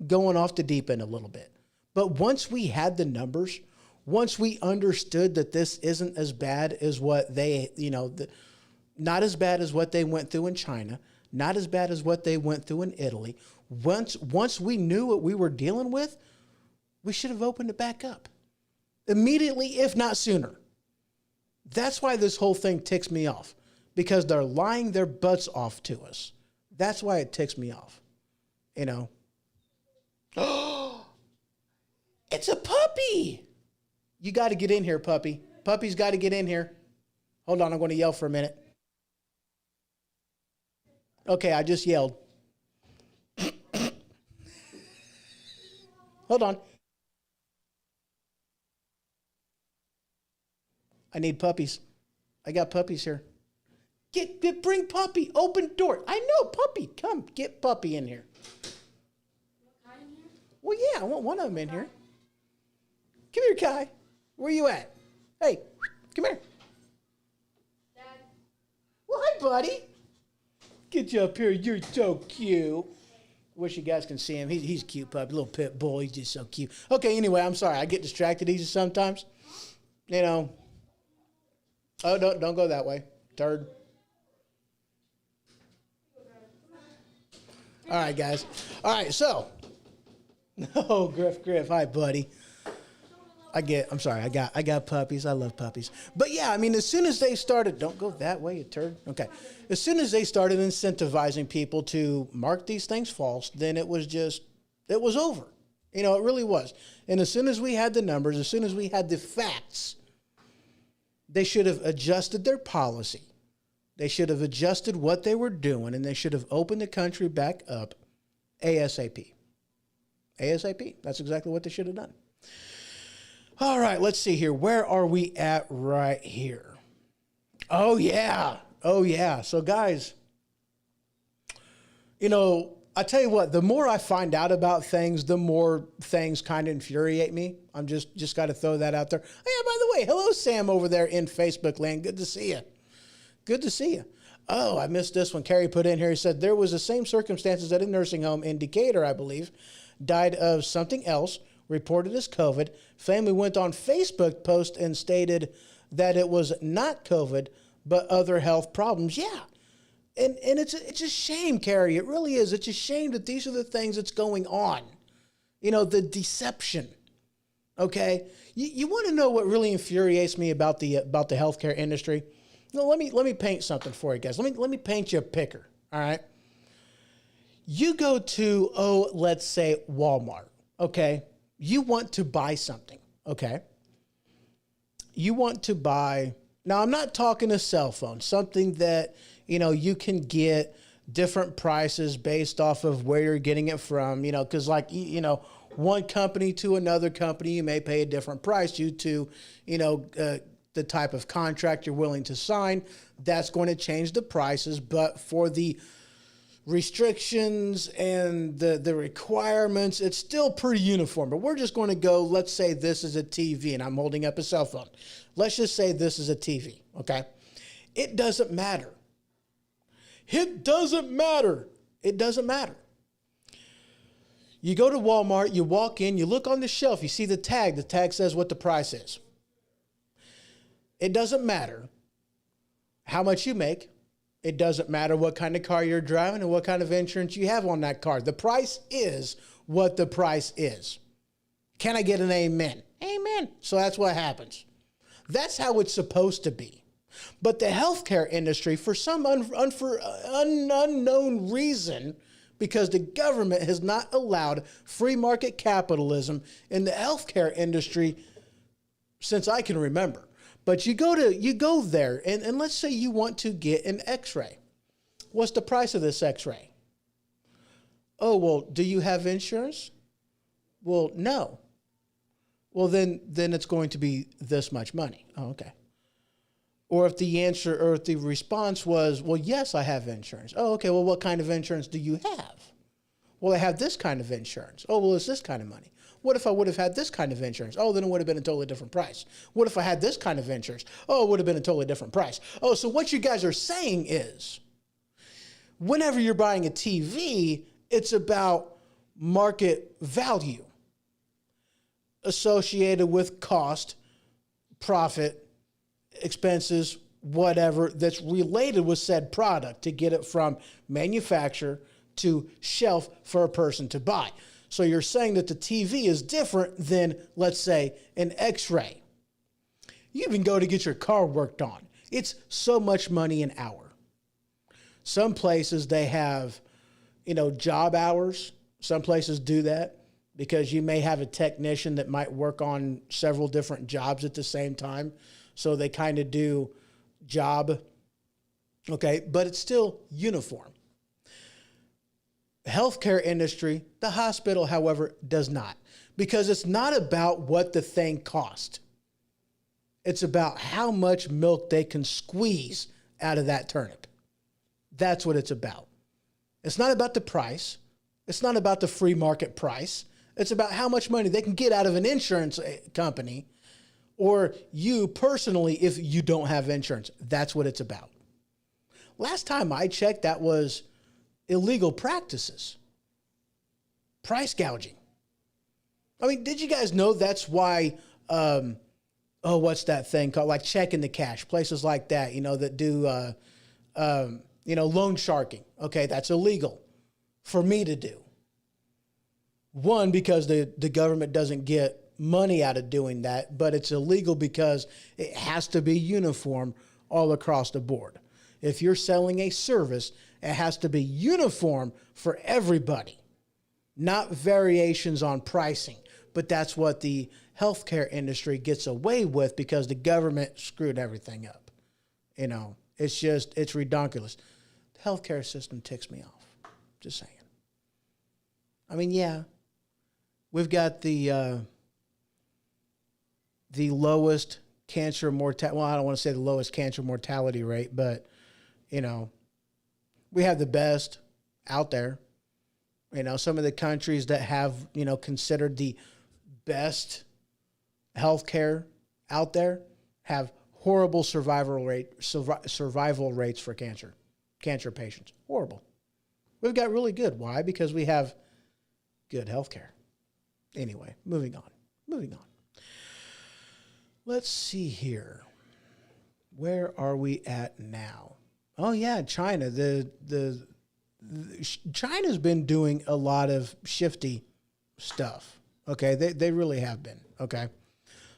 going off the deep end a little bit. But once we had the numbers, once we understood that this isn't as bad as what they, not as bad as what they went through in China, not as bad as what they went through in Italy, once we knew what we were dealing with, we should have opened it back up immediately, if not sooner. That's why this whole thing ticks me off, because they're lying their butts off to us. That's why it ticks me off. Oh, it's a puppy. You got to get in here, puppy. Puppy's got to get in here. Hold on, I'm going to yell for a minute. Okay, I just yelled. Hold on. I need puppies. I got puppies here. Bring Puppy. Open door. I know, Puppy. Come, get Puppy in here. What kind in here? Well, yeah, I want one of them in here. Come here, Kai. Where you at? Hey, come here. Dad. Well, hi, buddy. Get you up here. You're so cute. Wish you guys can see him. He's a cute puppy, little pit bull. He's just so cute. Okay, anyway, I'm sorry. I get distracted easy sometimes. You know. Oh, don't go that way. Turd. All right, guys. All right, so. Oh, Griff. Hi, buddy. I'm sorry. I got puppies. I love puppies. But yeah, I mean, as soon as they started, don't go that way, you turd. Okay. As soon as they started incentivizing people to mark these things false, then it was over. You know, it really was. And as soon as we had the numbers, as soon as we had the facts, they should have adjusted their policy. They should have adjusted what they were doing, and they should have opened the country back up ASAP. ASAP. That's exactly what they should have done. All right, let's see here. Where are we at right here? Oh, yeah. So, guys, you know, I tell you what, the more I find out about things, the more things kind of infuriate me. I'm just got to throw that out there. Oh, yeah, by the way, hello, Sam, over there in Facebook land. Good to see you. Good to see you. Oh, I missed this one. Carrie put in here. He said there was the same circumstances at a nursing home in Decatur, I believe. Died of something else, reported as COVID. Family went on Facebook post and stated that it was not COVID, but other health problems. Yeah. And it's a shame, Carrie. It really is. It's a shame that these are the things that's going on. You know, the deception. Okay? You want to know what really infuriates me about the healthcare industry? No, let me paint something for you guys. Let me paint you a picture. All right? You go to, let's say Walmart, okay? You want to buy something, okay? You want to buy, now I'm not talking a cell phone, something that, you know, you can get different prices based off of where you're getting it from, you know, because like, you know, one company to another company, you may pay a different price due to, you know, the type of contract you're willing to sign. That's going to change the prices, but for the restrictions and the requirements, it's still pretty uniform. But we're just going to go, let's say this is a TV and I'm holding up a cell phone. Let's just say this is a TV, okay? It doesn't matter. It doesn't matter. It doesn't matter. You go to Walmart, you walk in, you look on the shelf, you see the tag. The tag says what the price is. It doesn't matter how much you make. It doesn't matter what kind of car you're driving and what kind of insurance you have on that car. The price is what the price is. Can I get an amen? Amen. So that's what happens. That's how it's supposed to be. But the healthcare industry, for some unknown reason, because the government has not allowed free market capitalism in the healthcare industry since I can remember. But you go there, and let's say you want to get an x-ray. What's the price of this x-ray? Oh, well, do you have insurance? Well, no. Well, then it's going to be this much money. Oh, okay. Or if the answer or if the response was, well, yes, I have insurance. Oh, okay. Well, what kind of insurance do you have? Well, I have this kind of insurance. Oh, well, it's this kind of money. What if I would have had this kind of insurance? Oh, then it would have been a totally different price. What if I had this kind of insurance? Oh, it would have been a totally different price. Oh, so what you guys are saying is, whenever you're buying a TV, it's about market value associated with cost, profit, expenses, whatever that's related with said product to get it from manufacturer to shelf for a person to buy. So you're saying that the TV is different than, let's say, an x-ray. You even go to get your car worked on. It's so much money an hour. Some places they have, you know, job hours. Some places do that because you may have a technician that might work on several different jobs at the same time. So they kind of do job, okay, but it's still uniform. Healthcare industry, the hospital, however, does not, because it's not about what the thing cost. It's about how much milk they can squeeze out of that turnip. That's what it's about. It's not about the price. It's not about the free market price. It's about how much money they can get out of an insurance company or you personally if you don't have insurance. That's what it's about. Last time I checked, that was illegal practices. Price gouging. I mean, did you guys know that's why, what's that thing called? Like checking the cash, places like that, that do, loan sharking. Okay, that's illegal for me to do. One, because the government doesn't get money out of doing that, but it's illegal because it has to be uniform all across the board. If you're selling a service, it has to be uniform for everybody, not variations on pricing. But that's what the healthcare industry gets away with because the government screwed everything up. It's ridiculous. The healthcare system ticks me off. Just saying. I mean, yeah, we've got the lowest cancer mortality. Well, I don't want to say the lowest cancer mortality rate, but, we have the best out there. Some of the countries that have, considered the best healthcare out there have horrible survival rates for cancer patients. Horrible. We've got really good. Why? Because we have good healthcare. Anyway, moving on. Let's see here. Where are we at now? Oh yeah, China. China's been doing a lot of shifty stuff. Okay, they really have been. Okay,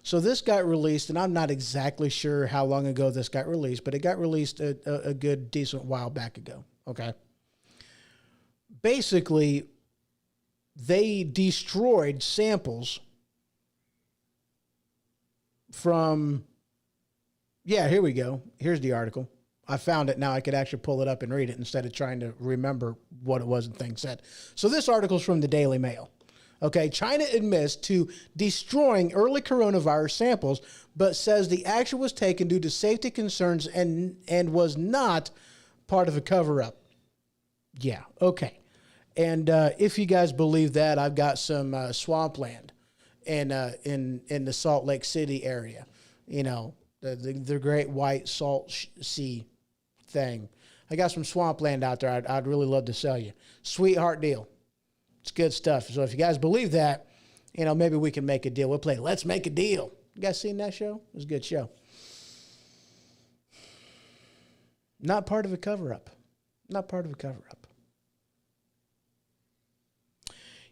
so this got released, and I'm not exactly sure how long ago this got released, but it got released a good decent while back ago. Okay, basically, they destroyed samples from. Yeah, here we go. Here's the article. I found it now. I could actually pull it up and read it instead of trying to remember what it was and things said. So this article is from the Daily Mail. Okay, China admits to destroying early coronavirus samples, but says the action was taken due to safety concerns and was not part of a cover-up. Yeah, okay. And if you guys believe that, I've got some swampland in the Salt Lake City area. The Great White Salt Sea thing. I got some swampland out there. I'd really love to sell you. Sweetheart deal. It's good stuff. So if you guys believe that, maybe we can make a deal. We'll play Let's Make a Deal. You guys seen that show? It was a good show. Not part of a cover-up. Not part of a cover-up.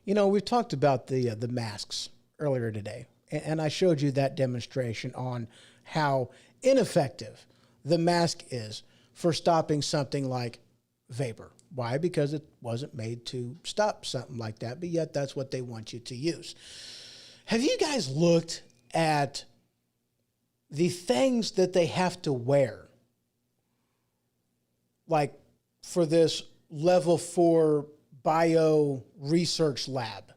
We've talked about the masks earlier today, and I showed you that demonstration on how ineffective the mask is for stopping something like vapor. Why? Because it wasn't made to stop something like that, but yet that's what they want you to use. Have you guys looked at the things that they have to wear? Like for this level 4 bio research lab.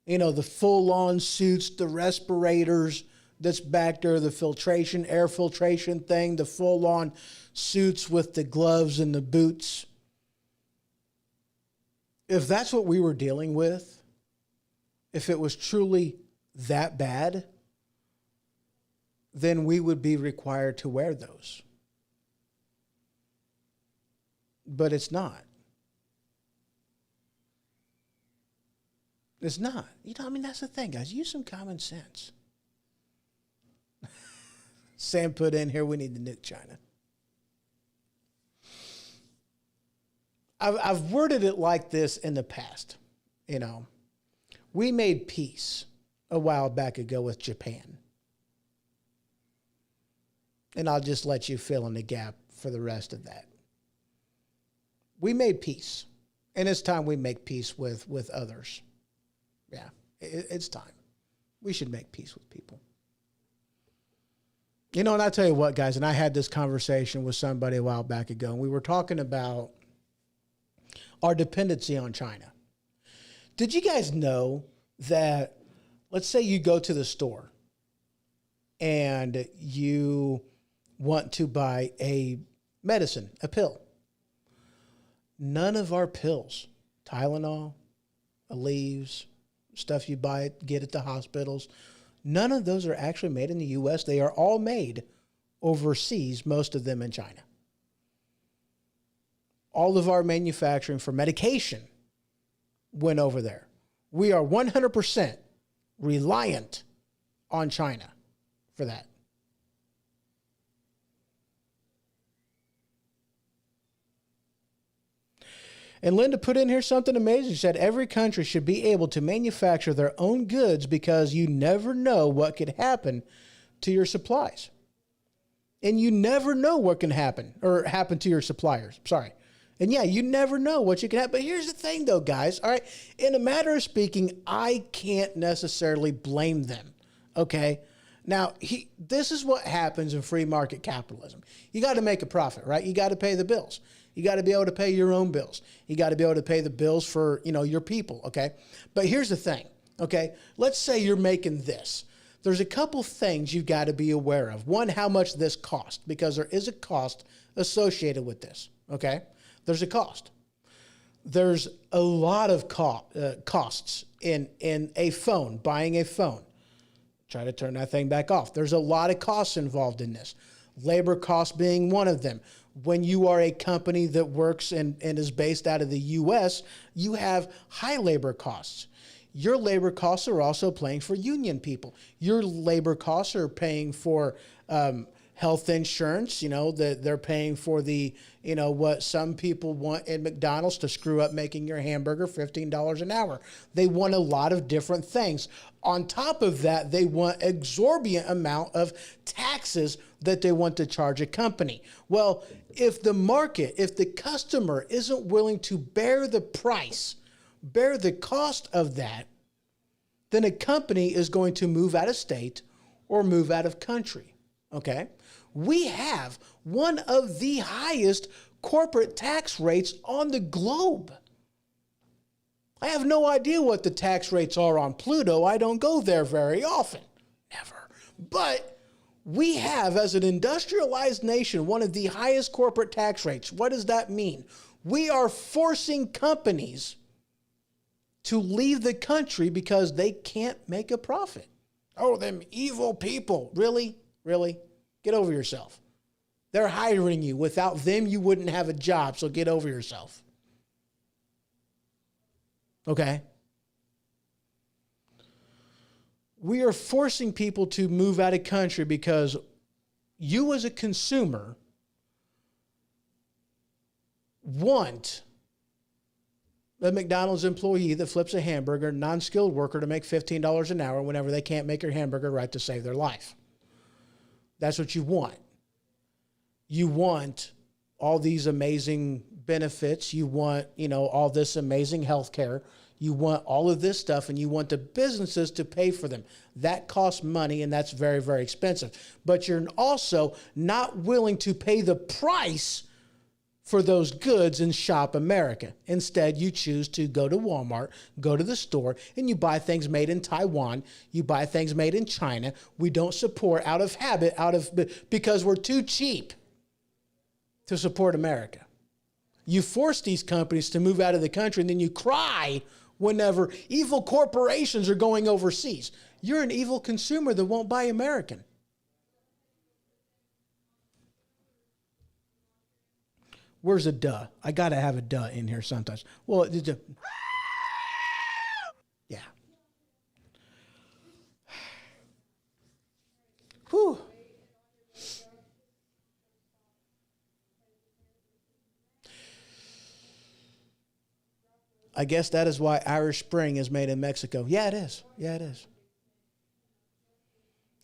The full-on suits, the respirators that's back there, the air filtration thing, the full-on suits with the gloves and the boots. If that's what we were dealing with, if it was truly that bad, then we would be required to wear those. But it's not. It's not. That's the thing, guys. Use some common sense. Sam put in here, we need to nuke China. I've worded it like this in the past. We made peace a while back ago with Japan. And I'll just let you fill in the gap for the rest of that. We made peace. And it's time we make peace with others. Yeah, it's time. We should make peace with people. And I tell you what, guys, and I had this conversation with somebody a while back ago, and we were talking about our dependency on China. Did you guys know that, let's say you go to the store and you want to buy a medicine, a pill. None of our pills, Tylenol, Aleve, stuff you buy, get at the hospitals, none of those are actually made in the U.S. They are all made overseas, most of them in China. All of our manufacturing for medication went over there. We are 100% reliant on China for that. And Linda put in here something amazing. She said every country should be able to manufacture their own goods because you never know what could happen to your supplies. And you never know what can happen to your suppliers. Sorry. And yeah, you never know what you can have. But here's the thing though, guys. All right. In a matter of speaking, I can't necessarily blame them. Okay. Now, this is what happens in free market capitalism. You got to make a profit, right? You got to pay the bills. You got to be able to pay your own bills. You got to be able to pay the bills for, your people, okay? But here's the thing, okay? Let's say you're making this. There's a couple things you've got to be aware of. One, how much this costs, because there is a cost associated with this, okay? There's a cost. There's a lot of costs in a phone, buying a phone. Try to turn that thing back off. There's a lot of costs involved in this. Labor costs being one of them. When you are a company that works and is based out of the U.S., you have high labor costs. Your labor costs are also paying for union people. Your labor costs are paying for health insurance. That they're paying for the, what some people want in McDonald's to screw up making your hamburger $15 an hour. They want a lot of different things. On top of that, they want exorbitant amount of taxes that they want to charge a company. Well, if the customer isn't willing to bear the price, bear the cost of that, then a company is going to move out of state or move out of country, okay? We have one of the highest corporate tax rates on the globe. I have no idea what the tax rates are on Pluto. I don't go there very often. Never. But we have, as an industrialized nation, one of the highest corporate tax rates. What does that mean? We are forcing companies to leave the country because they can't make a profit. Oh, them evil people. Really? Really? Get over yourself. They're hiring you. Without them, you wouldn't have a job, so get over yourself. Okay? We are forcing people to move out of country because you as a consumer want a McDonald's employee that flips a hamburger, non-skilled worker, to make $15 an hour whenever they can't make their hamburger right to save their life. That's what you want. You want all these amazing benefits. You want, all this amazing health care. You want all of this stuff, and you want the businesses to pay for them. That costs money, and that's very, very expensive. But you're also not willing to pay the price for those goods and shop America. Instead, you choose to go to Walmart, go to the store, and you buy things made in Taiwan. You buy things made in China. We don't support out of habit, because we're too cheap to support America. You force these companies to move out of the country, and then you cry whenever evil corporations are going overseas. You're an evil consumer that won't buy American. Where's a duh? I got to have a duh in here sometimes. Well, yeah. Whew. I guess that is why Irish Spring is made in Mexico. Yeah, it is. Yeah, it is.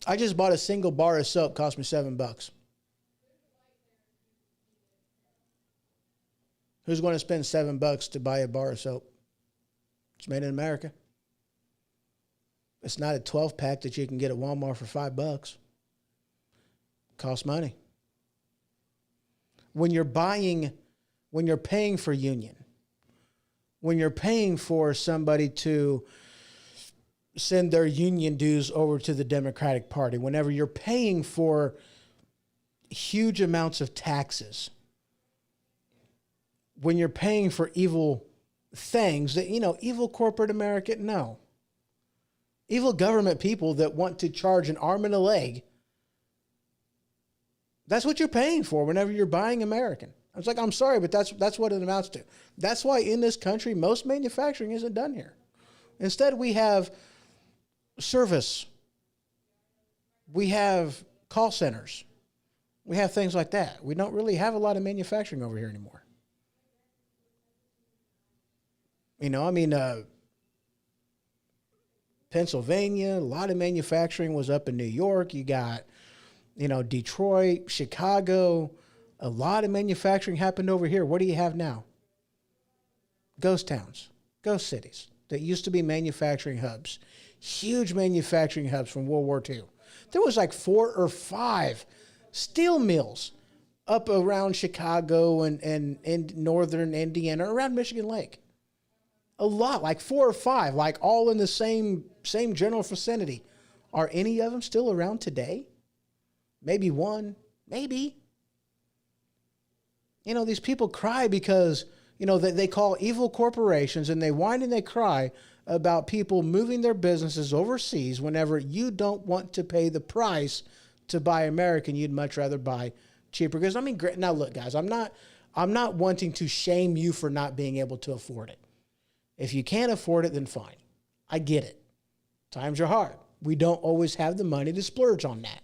I just bought a single bar of soap. Cost me $7. Who's going to spend $7 to buy a bar of soap? It's made in America. It's not a 12-pack that you can get at Walmart for $5. Costs money. When you're paying for union, when you're paying for somebody to send their union dues over to the Democratic Party, whenever you're paying for huge amounts of taxes, when you're paying for evil things that, evil corporate America, no. Evil government people that want to charge an arm and a leg, that's what you're paying for whenever you're buying American. I was like, I'm sorry, but that's what it amounts to. That's why in this country, most manufacturing isn't done here. Instead, we have service. We have call centers. We have things like that. We don't really have a lot of manufacturing over here anymore. Pennsylvania, a lot of manufacturing was up in New York. You got, Detroit, Chicago. A lot of manufacturing happened over here. What do you have now? Ghost towns, ghost cities that used to be manufacturing hubs. Huge manufacturing hubs from World War II. There was like 4 or 5 steel mills up around Chicago and northern Indiana, around Michigan Lake. A lot, like 4 or 5, like all in the same general vicinity. Are any of them still around today? Maybe one, maybe. These people cry because, they call evil corporations, and they whine and they cry about people moving their businesses overseas whenever you don't want to pay the price to buy American. You'd much rather buy cheaper. Because, now look, guys, I'm not wanting to shame you for not being able to afford it. If you can't afford it, then fine. I get it. Times are hard. We don't always have the money to splurge on that.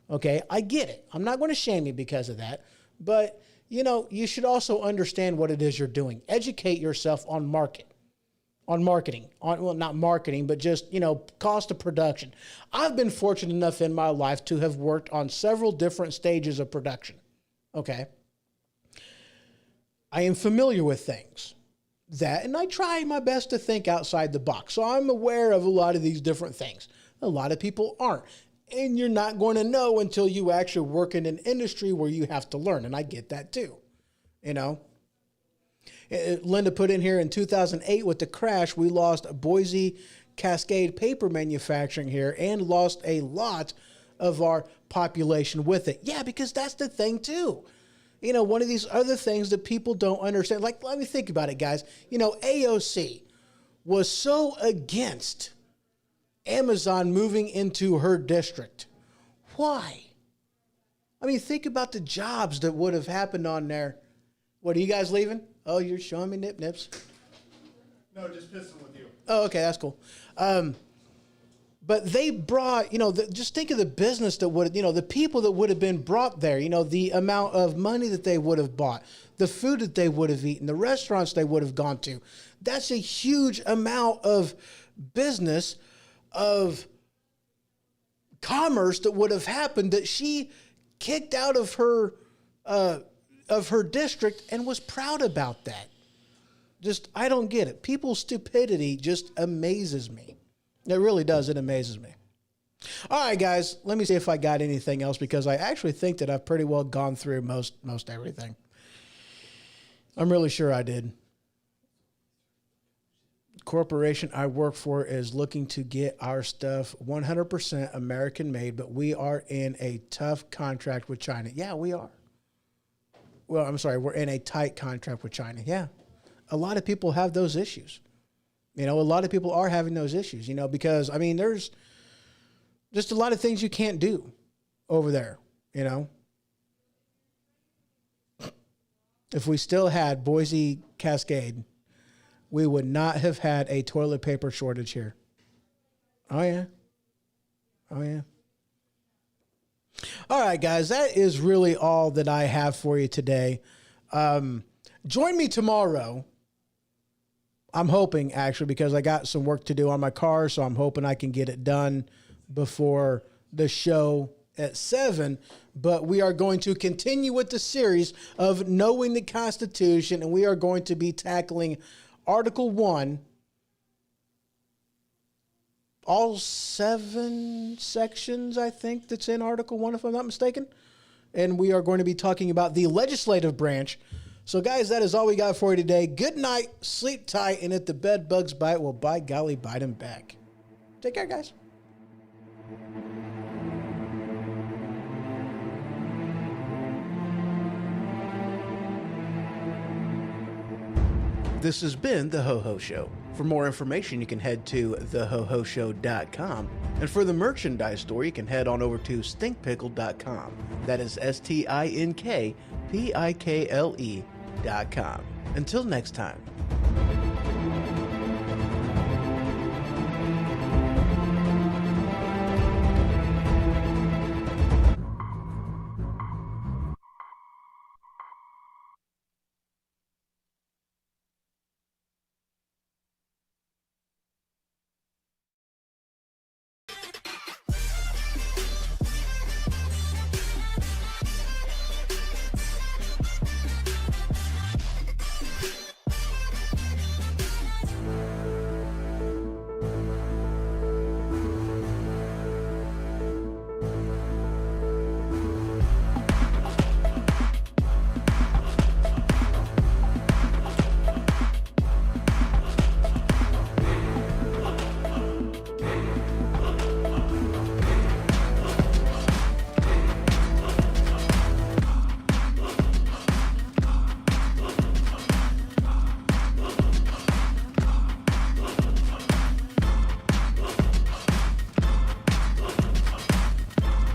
Okay, I get it. I'm not going to shame you because of that. But, you should also understand what it is you're doing. Educate yourself on marketing. Not marketing, but just, cost of production. I've been fortunate enough in my life to have worked on several different stages of production. Okay. I am familiar with things. And I try my best to think outside the box. So I'm aware of a lot of these different things. A lot of people aren't. And you're not going to know until you actually work in an industry where you have to learn. And I get that too. Linda put in here in 2008 with the crash, we lost Boise Cascade paper manufacturing here and lost a lot of our population with it. Yeah, because that's the thing too. One of these other things that people don't understand, like, let me think about it, guys. AOC was so against Amazon moving into her district. Why? Think about the jobs that would have happened on there. What, are you guys leaving? Oh, you're showing me nips. No, just pissing with you. Oh, okay, that's cool. But they brought, just think of the business that would, the people that would have been brought there, the amount of money that they would have bought, the food that they would have eaten, the restaurants they would have gone to. That's a huge amount of business, of commerce that would have happened that she kicked out of her district and was proud about that. I don't get it. People's stupidity just amazes me. It really does. It amazes me. All right, guys, let me see if I got anything else, because I actually think that I've pretty well gone through most everything. I'm really sure I did. Corporation I work for is looking to get our stuff 100% American made, but we are in a tough contract with China. Yeah, we are. Well, I'm sorry, we're in a tight contract with China. Yeah. A lot of people have those issues. A lot of people are having those issues, because, there's just a lot of things you can't do over there, If we still had Boise Cascade, we would not have had a toilet paper shortage here. Oh, yeah. Oh, yeah. All right, guys, that is really all that I have for you today. Join me tomorrow. I'm hoping, actually, because I got some work to do on my car, so I'm hoping I can get it done before the show at 7. But we are going to continue with the series of Knowing the Constitution, and we are going to be tackling Article 1, all 7 sections, I think, that's in Article 1, if I'm not mistaken. And we are going to be talking about the legislative branch. So, guys, that is all we got for you today. Good night, sleep tight, and if the bed bugs bite, well, by golly, bite them back. Take care, guys. This has been The Ho-Ho Show. For more information, you can head to thehohoshow.com. And for the merchandise store, you can head on over to stinkpickle.com. That is stinkpickle.com. Until next time.